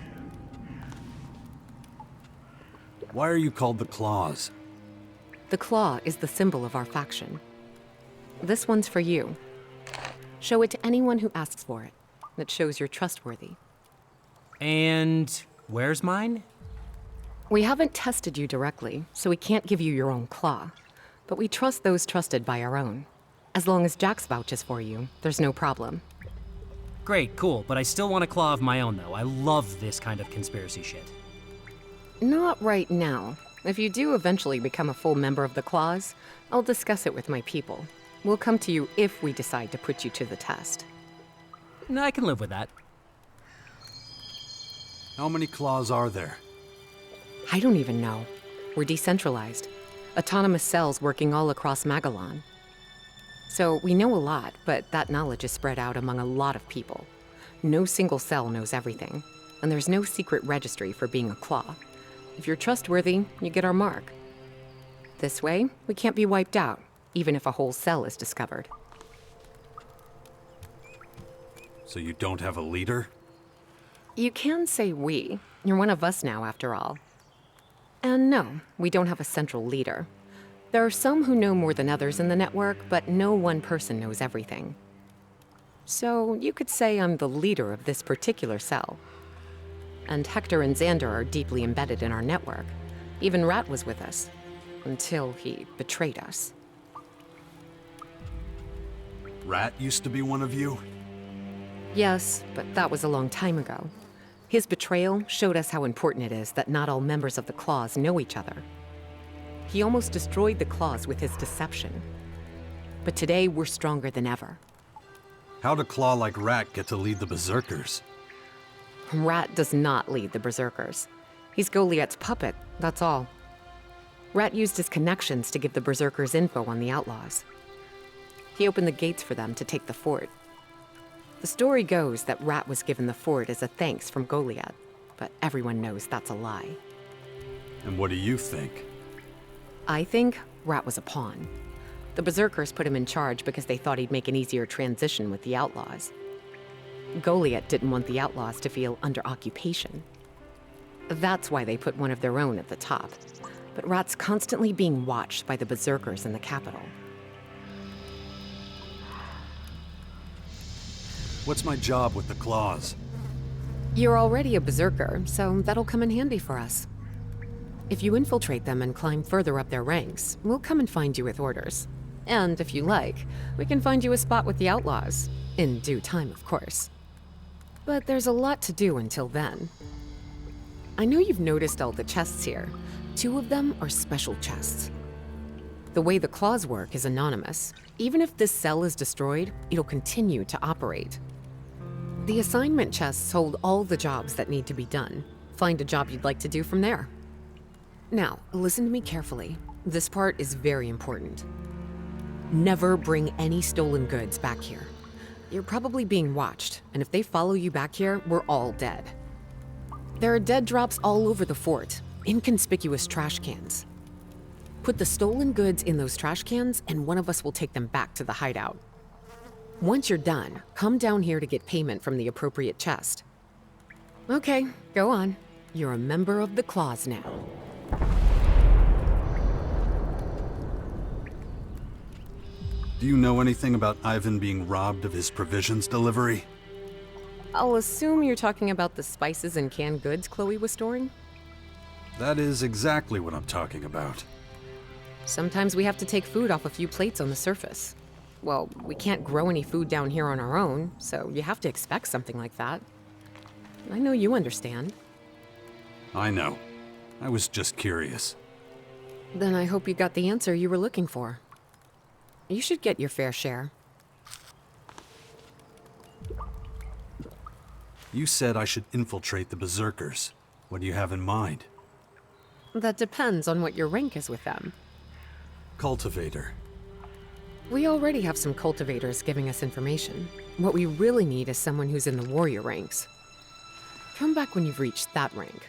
Why are you called the Claws? The claw is the symbol of our faction. This one's for you. Show it to anyone who asks for it. It shows you're trustworthy. And where's mine? We haven't tested you directly, so we can't give you your own claw. But we trust those trusted by our own. As long as Jax vouches for you, there's no problem. Great, cool, but I still want a claw of my own, though. I love this kind of conspiracy shit. Not right now. If you do eventually become a full member of the Claws, I'll discuss it with my people. We'll come to you if we decide to put you to the test. I can live with that. How many Claws are there? I don't even know. We're decentralized. Autonomous cells working all across Magellan. So we know a lot, but that knowledge is spread out among a lot of people. No single cell knows everything, and there's no secret registry for being a Claw. If you're trustworthy, you get our mark. This way, we can't be wiped out, even if a whole cell is discovered. So you don't have a leader? You can say we. You're one of us now, after all. And no, we don't have a central leader. There are some who know more than others in the network, but no one person knows everything. So you could say I'm the leader of this particular cell. And Hector and Xander are deeply embedded in our network. Even Rat was with us. Until he betrayed us. Rat used to be one of you? Yes, but that was a long time ago. His betrayal showed us how important it is that not all members of the Claws know each other. He almost destroyed the Claws with his deception. But today, we're stronger than ever. How'd a Claw like Rat get to lead the Berserkers? Rat does not lead the Berserkers. He's Goliath's puppet, that's all. Rat used his connections to give the Berserkers info on the outlaws. He opened the gates for them to take the fort. The story goes that Rat was given the fort as a thanks from Goliath, but everyone knows that's a lie. And what do you think? I think Rat was a pawn. The Berserkers put him in charge because they thought he'd make an easier transition with the outlaws. Goliath didn't want the outlaws to feel under occupation. That's why they put one of their own at the top. But Rat's constantly being watched by the Berserkers in the capital. What's my job with the Claws? You're already a berserker, so that'll come in handy for us. If you infiltrate them and climb further up their ranks, we'll come and find you with orders. And if you like, we can find you a spot with the outlaws. In due time, of course. But there's a lot to do until then. I know you've noticed all the chests here. 2 of them are special chests. The way the claws work is anonymous. Even if this cell is destroyed, it'll continue to operate. The assignment chests hold all the jobs that need to be done. Find a job you'd like to do from there. Now, listen to me carefully. This part is very important. Never bring any stolen goods back here. You're probably being watched, and if they follow you back here, we're all dead. There are dead drops all over the fort, inconspicuous trash cans. Put the stolen goods in those trash cans, and one of us will take them back to the hideout. Once you're done, come down here to get payment from the appropriate chest. Okay, go on. You're a member of the Claws now. Do you know anything about Ivan being robbed of his provisions delivery? I'll assume you're talking about the spices and canned goods Chloe was storing? That is exactly what I'm talking about. Sometimes we have to take food off a few plates on the surface. Well, we can't grow any food down here on our own, so you have to expect something like that. I know you understand. I know. I was just curious. Then I hope you got the answer you were looking for. You should get your fair share. You said I should infiltrate the Berserkers. What do you have in mind? That depends on what your rank is with them. Cultivator. We already have some cultivators giving us information. What we really need is someone who's in the warrior ranks. Come back when you've reached that rank.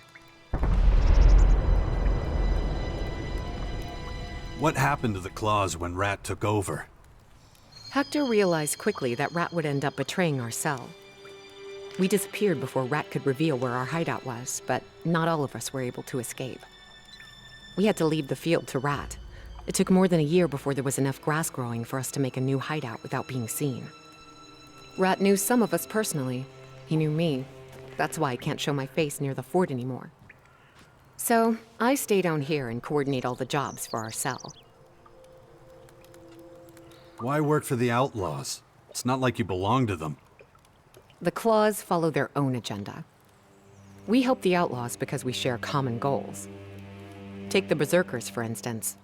What happened to the Claws when Rat took over? Hector realized quickly that Rat would end up betraying our cell. We disappeared before Rat could reveal where our hideout was, but not all of us were able to escape. We had to leave the field to Rat. It took more than a year before there was enough grass growing for us to make a new hideout without being seen. Rat knew some of us personally. He knew me. That's why I can't show my face near the fort anymore. So, I stay down here and coordinate all the jobs for our cell. Why work for the Outlaws? It's not like you belong to them. The Claws follow their own agenda. We help the Outlaws because we share common goals. Take the Berserkers, for instance.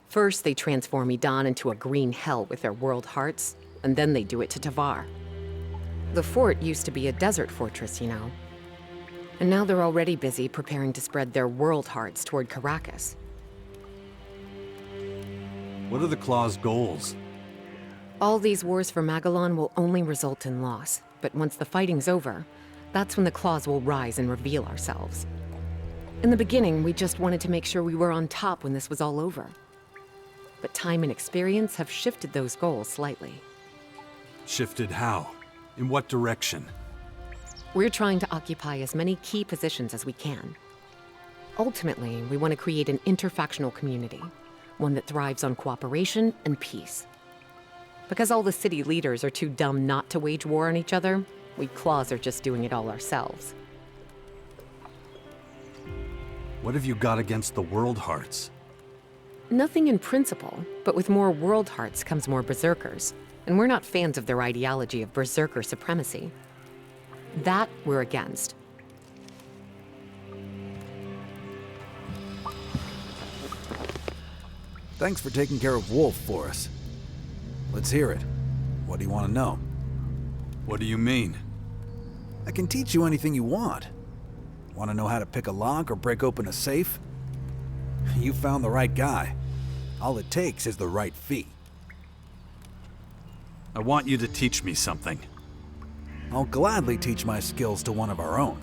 First, they transform Edan into a green hell with their world hearts, and then they do it to Tavar. The fort used to be a desert fortress, you know. And now they're already busy preparing to spread their world hearts toward Caracas. What are the Claws' goals? All these wars for Magellan will only result in loss, but once the fighting's over, that's when the Claws will rise and reveal ourselves. In the beginning, we just wanted to make sure we were on top when this was all over. But time and experience have shifted those goals slightly. Shifted how? In what direction? We're trying to occupy as many key positions as we can. Ultimately, we want to create an interfactional community, one that thrives on cooperation and peace. Because all the city leaders are too dumb not to wage war on each other, we Claws are just doing it all ourselves. What have you got against the World Hearts? Nothing in principle, but with more World Hearts comes more Berserkers, and we're not fans of their ideology of Berserker supremacy. That we're against. Thanks for taking care of Wolf for us. Let's hear it. What do you want to know? What do you mean? I can teach you anything you want. Want to know how to pick a lock or break open a safe? You found the right guy. All it takes is the right fee. I want you to teach me something. I'll gladly teach my skills to one of our own.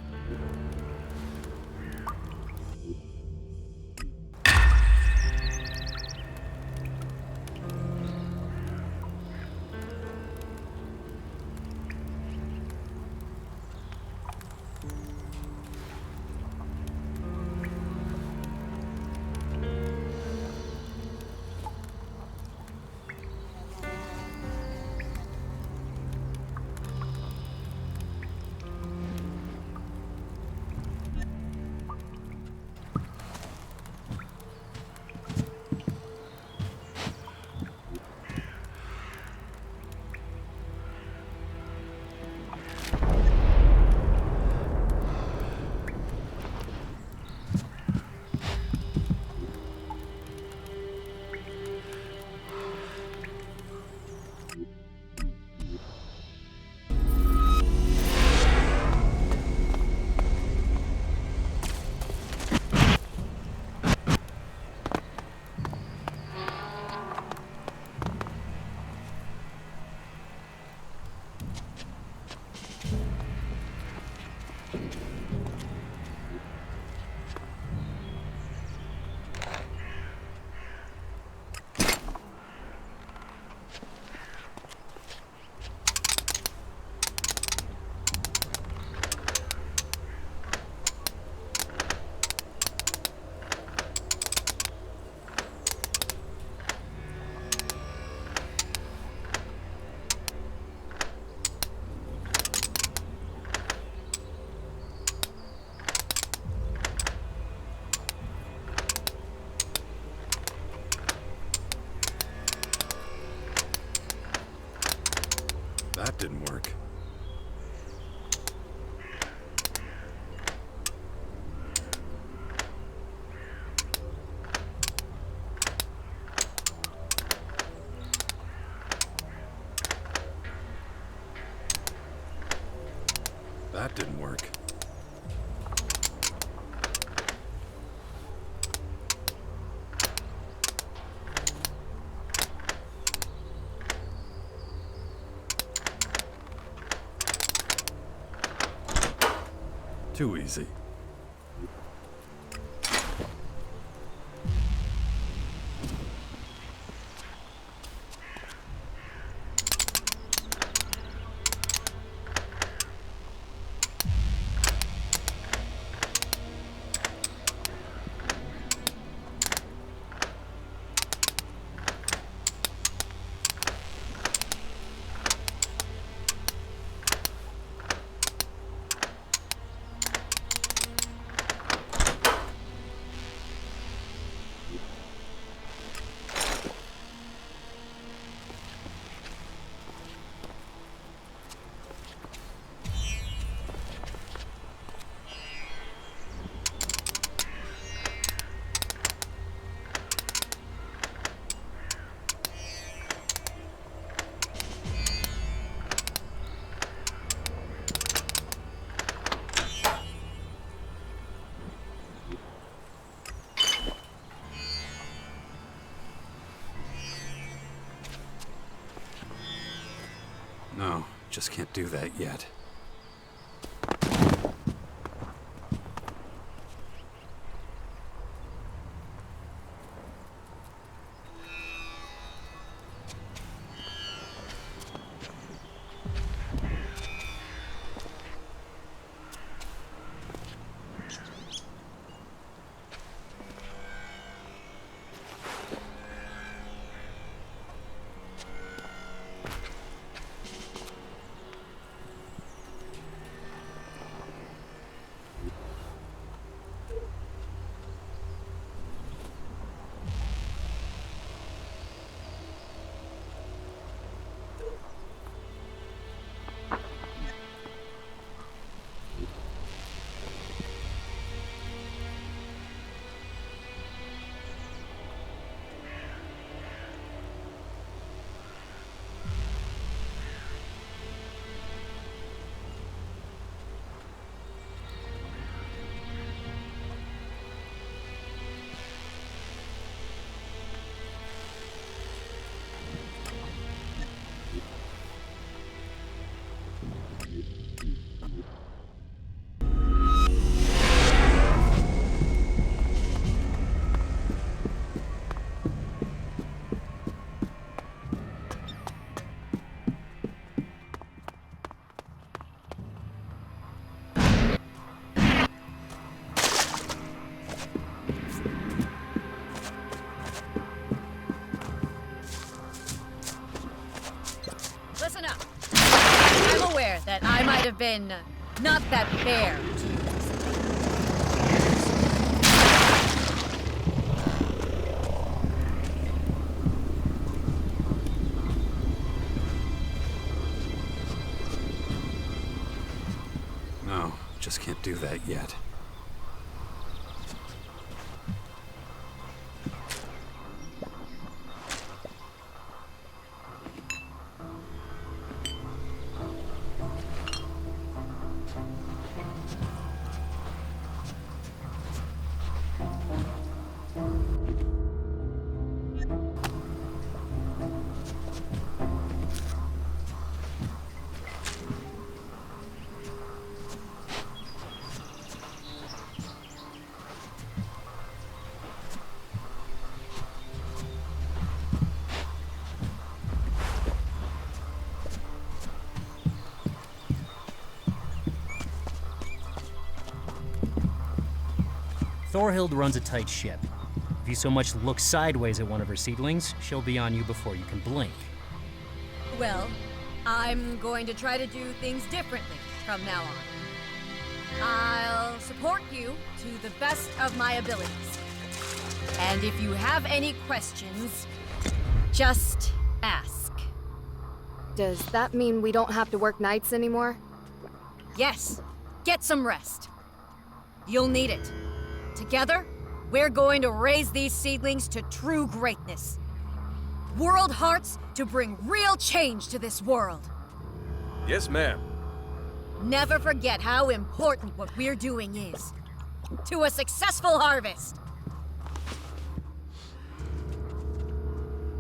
That didn't work. Too easy. No, just can't do that yet. Listen up. I'm aware that I might have been not that fair to you. No, just can't do that yet. Thorhild runs a tight ship. If you so much look sideways at one of her seedlings, she'll be on you before you can blink. Well, I'm going to try to do things differently from now on. I'll support you to the best of my abilities. And if you have any questions, just ask. Does that mean we don't have to work nights anymore? Yes, get some rest. You'll need it. Together, we're going to raise these seedlings to true greatness. World hearts to bring real change to this world. Yes, ma'am. Never forget how important what we're doing is. To a successful harvest!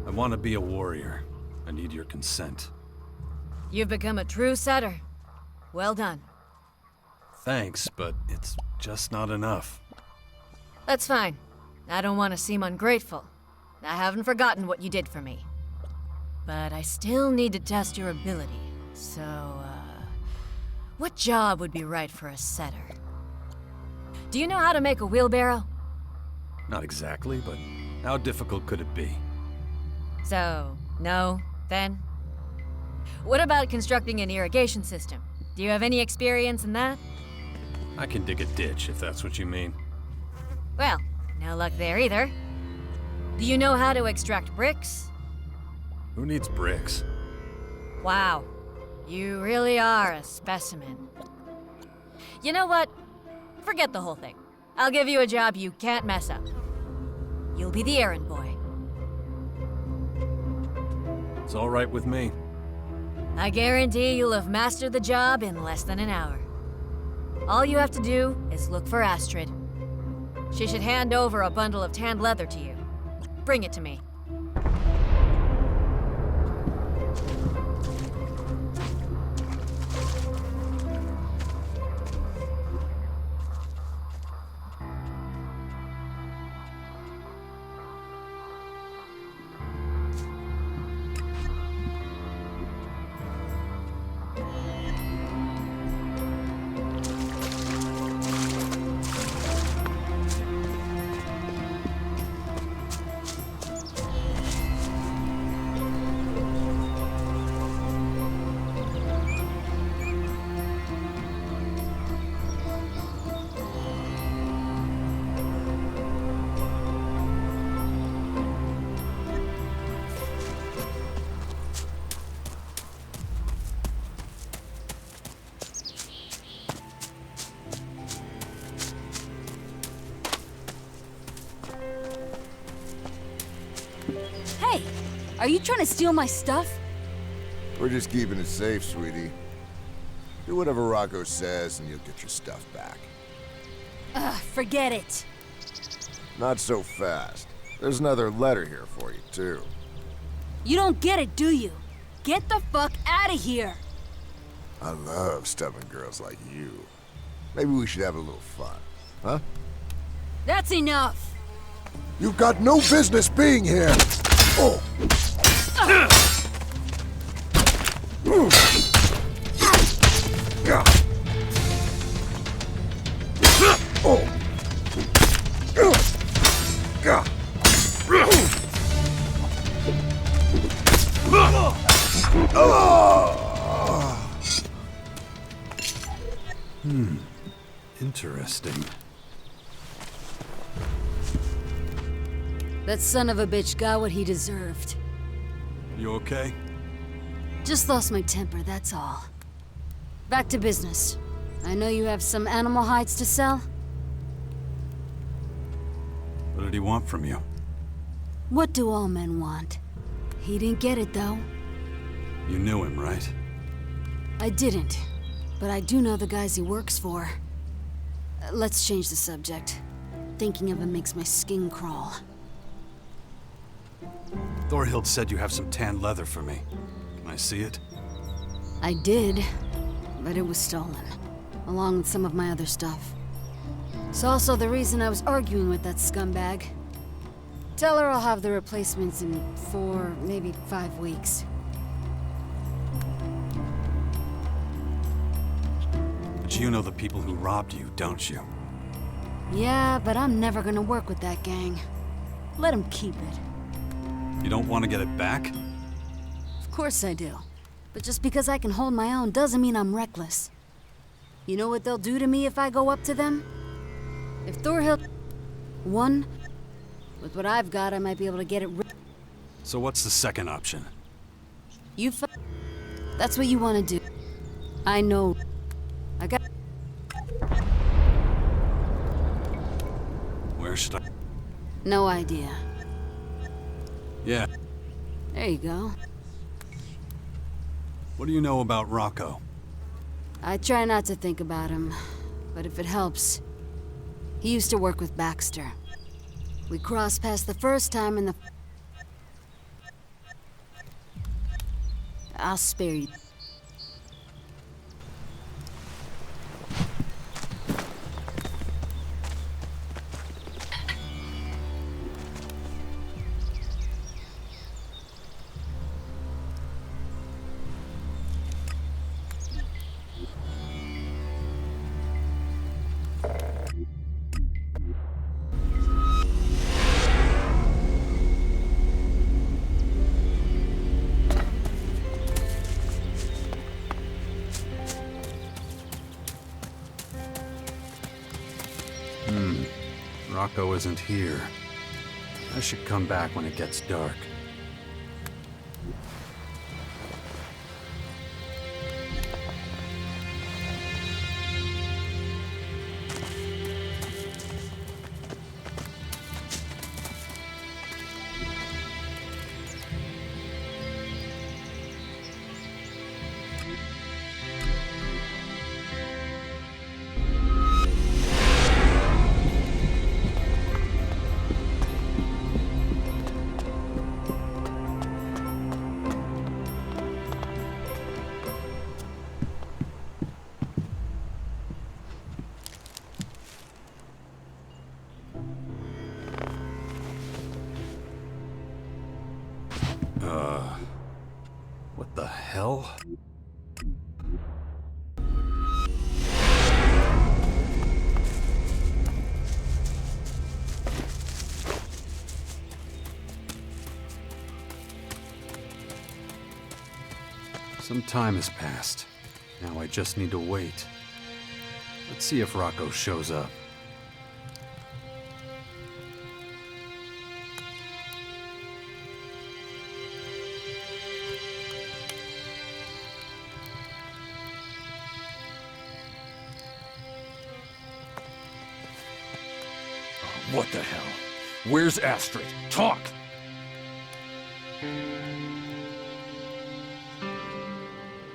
I want to be a warrior. I need your consent. You've become a true setter. Well done. Thanks, but it's just not enough. That's fine. I don't want to seem ungrateful. I haven't forgotten what you did for me. But I still need to test your ability. So, what job would be right for a setter? Do you know how to make a wheelbarrow? Not exactly, but how difficult could it be? So, no, then? What about constructing an irrigation system? Do you have any experience in that? I can dig a ditch, if that's what you mean. Well, no luck there either. Do you know how to extract bricks? Who needs bricks? Wow, you really are a specimen. You know what? Forget the whole thing. I'll give you a job you can't mess up. You'll be the errand boy. It's all right with me. I guarantee you'll have mastered the job in less than an hour. All you have to do is look for Astrid. She should hand over a bundle of tanned leather to you. Bring it to me. Hey, are you trying to steal my stuff? We're just keeping it safe, sweetie. Do whatever Rocco says and you'll get your stuff back. Ugh, forget it. Not so fast. There's another letter here for you, too. You don't get it, do you? Get the fuck out of here! I love stubborn girls like you. Maybe we should have a little fun, huh? That's enough! You've got no business being here! Oh! Interesting. That son of a bitch got what he deserved. You okay? Just lost my temper, that's all. Back to business. I know you have some animal hides to sell? What did he want from you? What do all men want? He didn't get it, though. You knew him, right? I didn't. But I do know the guys he works for. Let's change the subject. Thinking of him makes my skin crawl. Thorhild said you have some tan leather for me. Can I see it? I did, but it was stolen, along with some of my other stuff. It's also the reason I was arguing with that scumbag. Tell her I'll have the replacements in 4, maybe 5 weeks. But you know the people who robbed you, don't you? Yeah, but I'm never gonna work with that gang. Let him keep it. You don't want to get it back? Of course I do. But just because I can hold my own doesn't mean I'm reckless. You know what they'll do to me if I go up to them? If Thorhild... One, with what I've got, I might be able to get it So what's the second option? You That's what you want to do. I know. I got... Where should I... No idea. Yeah. There you go. What do you know about Rocco? I try not to think about him, but if it helps, he used to work with Baxter. We crossed paths the first time in the... I'll spare you. Rocco isn't here. I should come back when it gets dark. What the hell? Some time has passed. Now I just need to wait. Let's see if Rocco shows up. What the hell? Where's Astrid? Talk!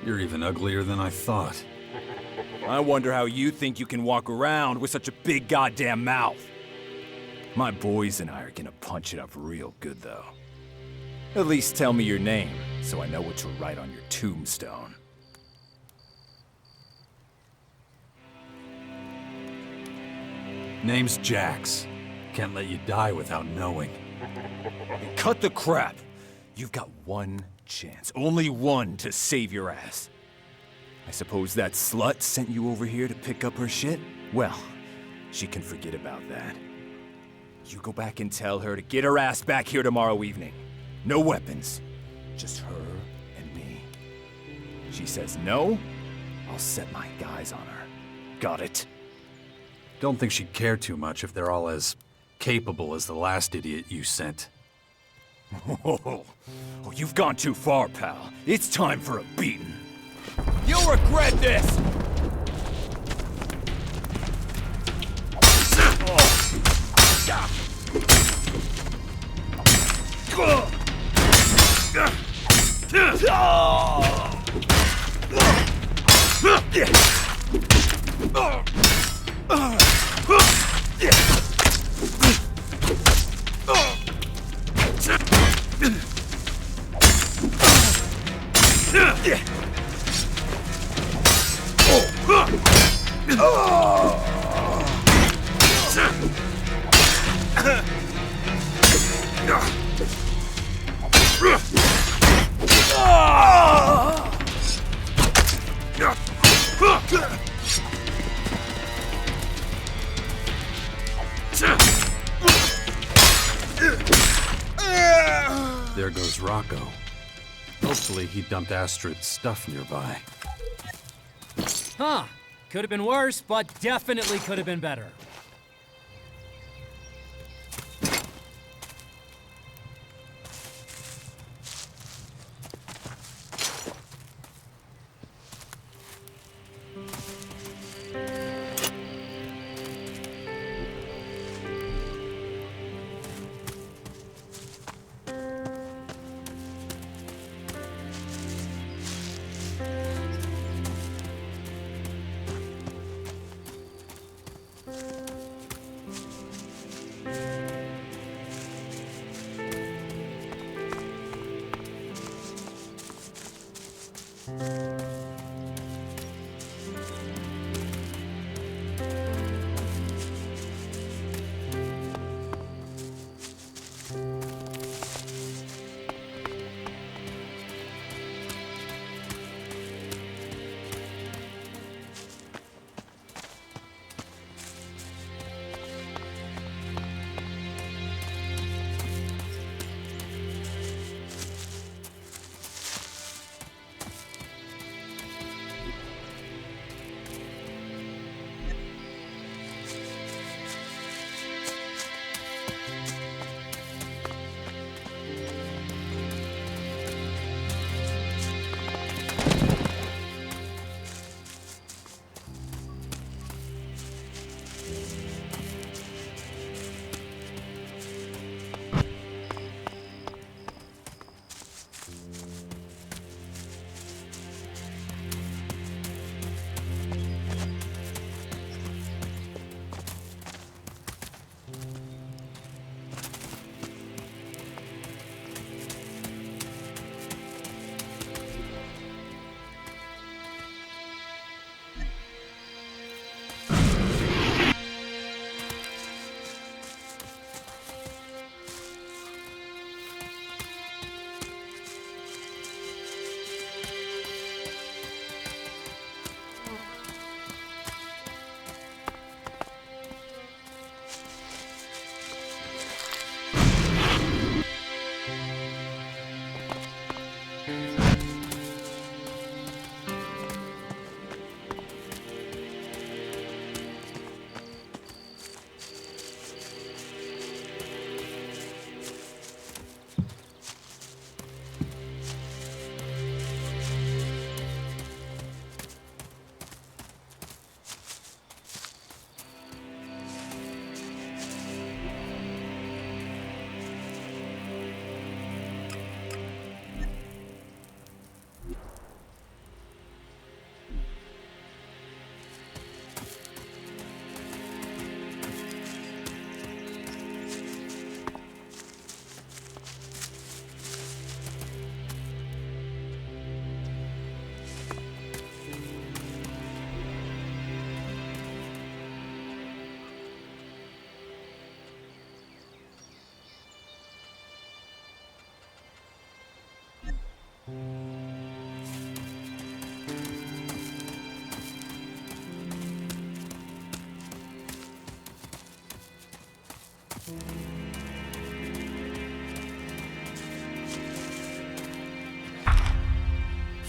You're even uglier than I thought. I wonder how you think you can walk around with such a big goddamn mouth. My boys and I are gonna punch it up real good, though. At least tell me your name, so I know what to write on your tombstone. Name's Jax. Can't let you die without knowing. And cut the crap! You've got one chance, only one, to save your ass. I suppose that slut sent you over here to pick up her shit? Well, she can forget about that. You go back and tell her to get her ass back here tomorrow evening. No weapons, just her and me. She says no, I'll set my guys on her. Got it? Don't think she'd care too much if they're all as capable as the last idiot you sent. Oh, you've gone too far, pal. It's time for a beating. You'll regret this! There goes Rocco. Hopefully he dumped Astrid's stuff nearby. Huh. Could have been worse, but definitely could have been better.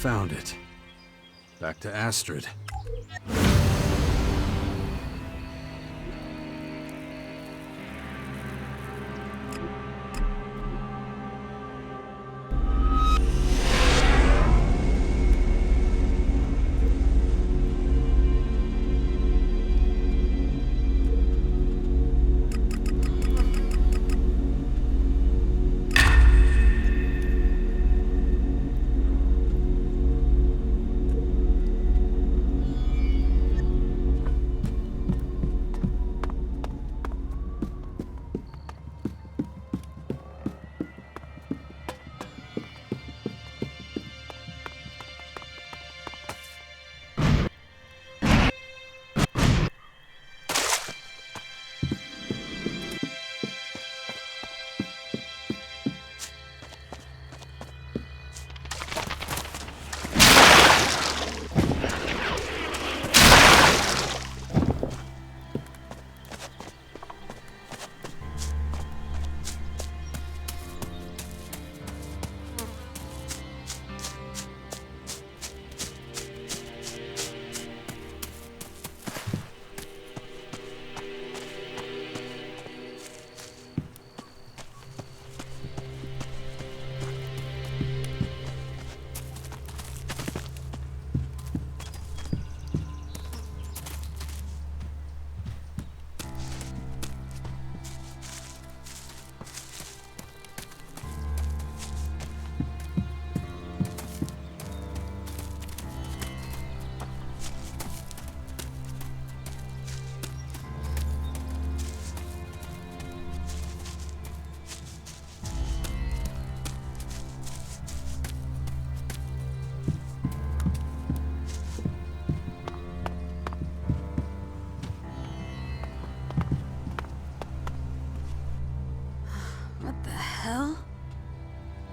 Found it. Back to Astrid.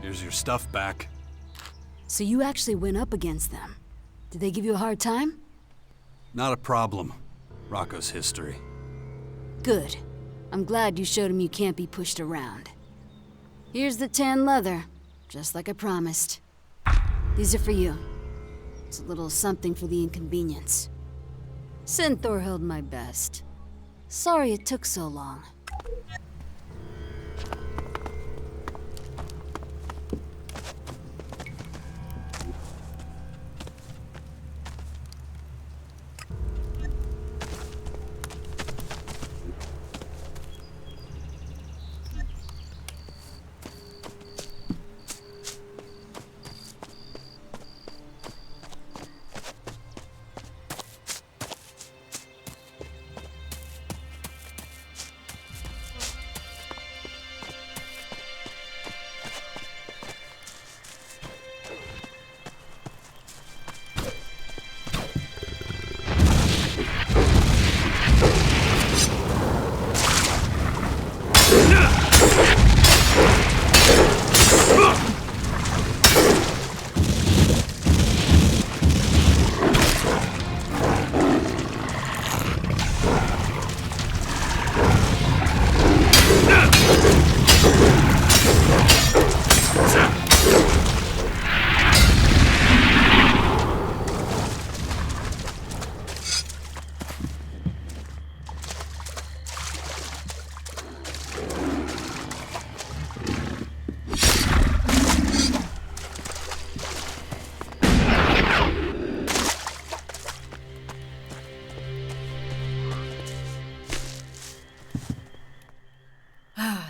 Here's your stuff back. So you actually went up against them. Did they give you a hard time? Not a problem. Rocco's history. Good. I'm glad you showed him you can't be pushed around. Here's the tan leather, just like I promised. These are for you. It's a little something for the inconvenience. Synthor held my best. Sorry it took so long.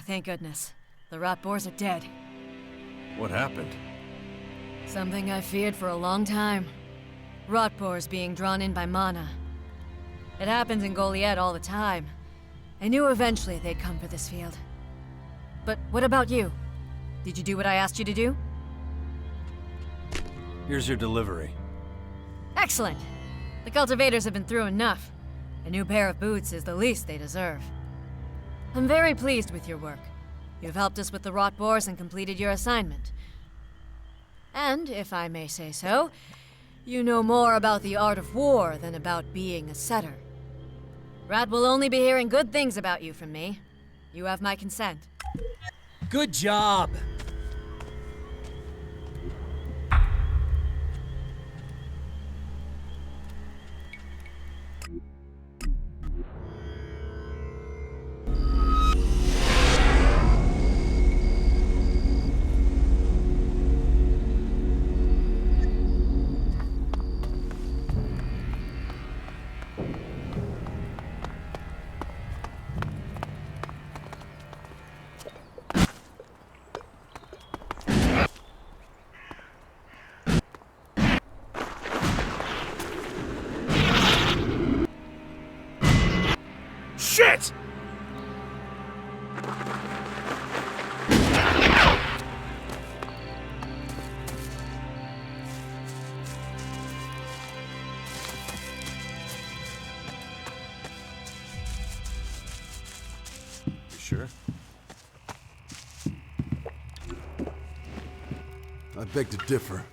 Thank goodness. The rot boars are dead. What happened? Something I feared for a long time. Rot boars being drawn in by mana. It happens in Goliad all the time. I knew eventually they'd come for this field. But what about you? Did you do what I asked you to do? Here's your delivery. Excellent! The cultivators have been through enough. A new pair of boots is the least they deserve. I'm very pleased with your work. You've helped us with the rot boars and completed your assignment. And, if I may say so, you know more about the art of war than about being a setter. Rat will only be hearing good things about you from me. You have my consent. Good job! it! You sure? I beg to differ.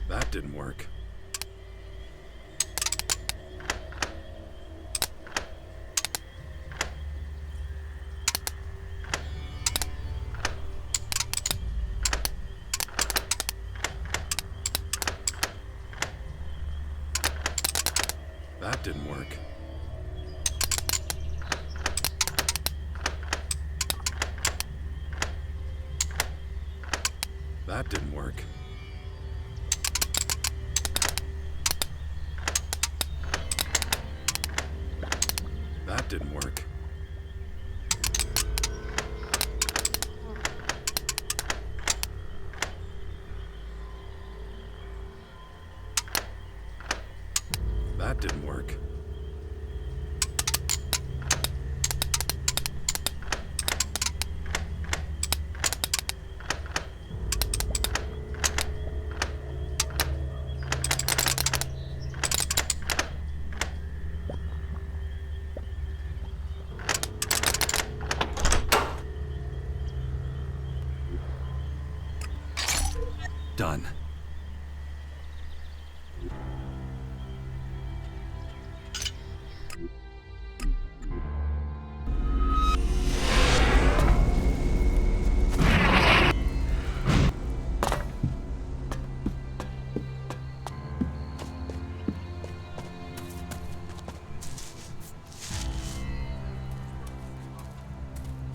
That didn't work. That didn't work. That didn't work. That didn't work. That didn't work. Done.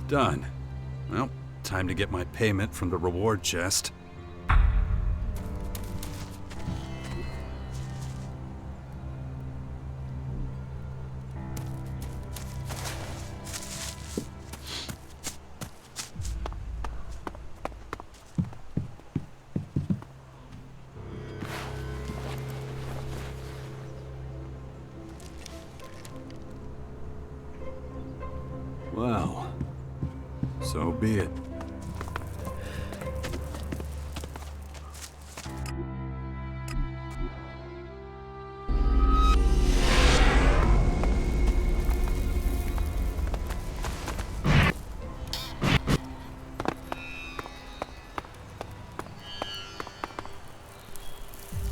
Done. Well, time to get my payment from the reward chest. Well, so be it.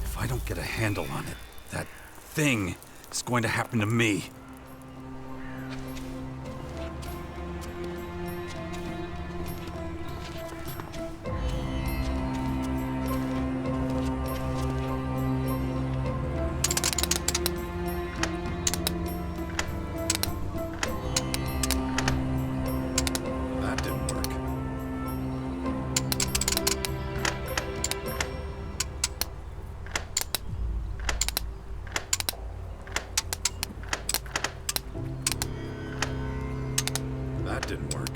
If I don't get a handle on it, that thing is going to happen to me. That didn't work. That didn't work.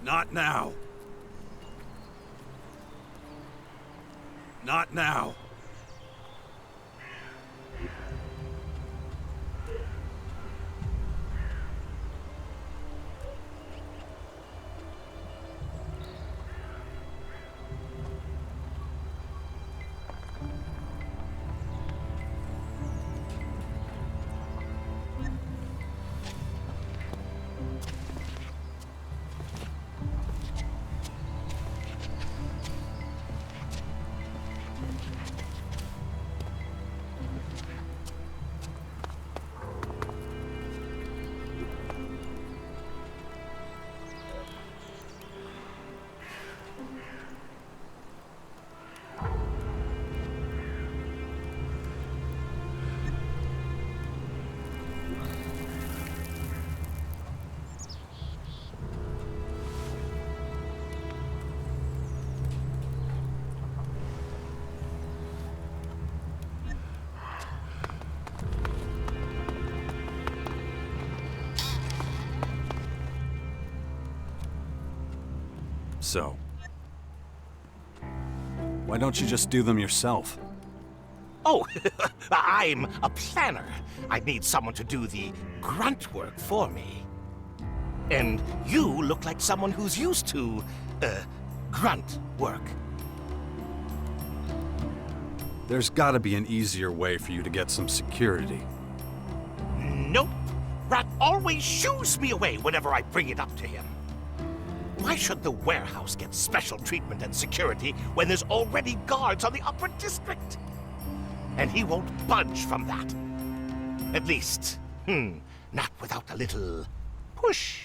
Not now. Not now. So, why don't you just do them yourself? Oh, I'm a planner. I need someone to do the grunt work for me. And you look like someone who's used to, grunt work. There's gotta be an easier way for you to get some security. Nope. Rat always shoos me away whenever I bring it up to him. Why should the warehouse get special treatment and security when there's already guards on the upper district? And he won't budge from that. At least, not without a little push.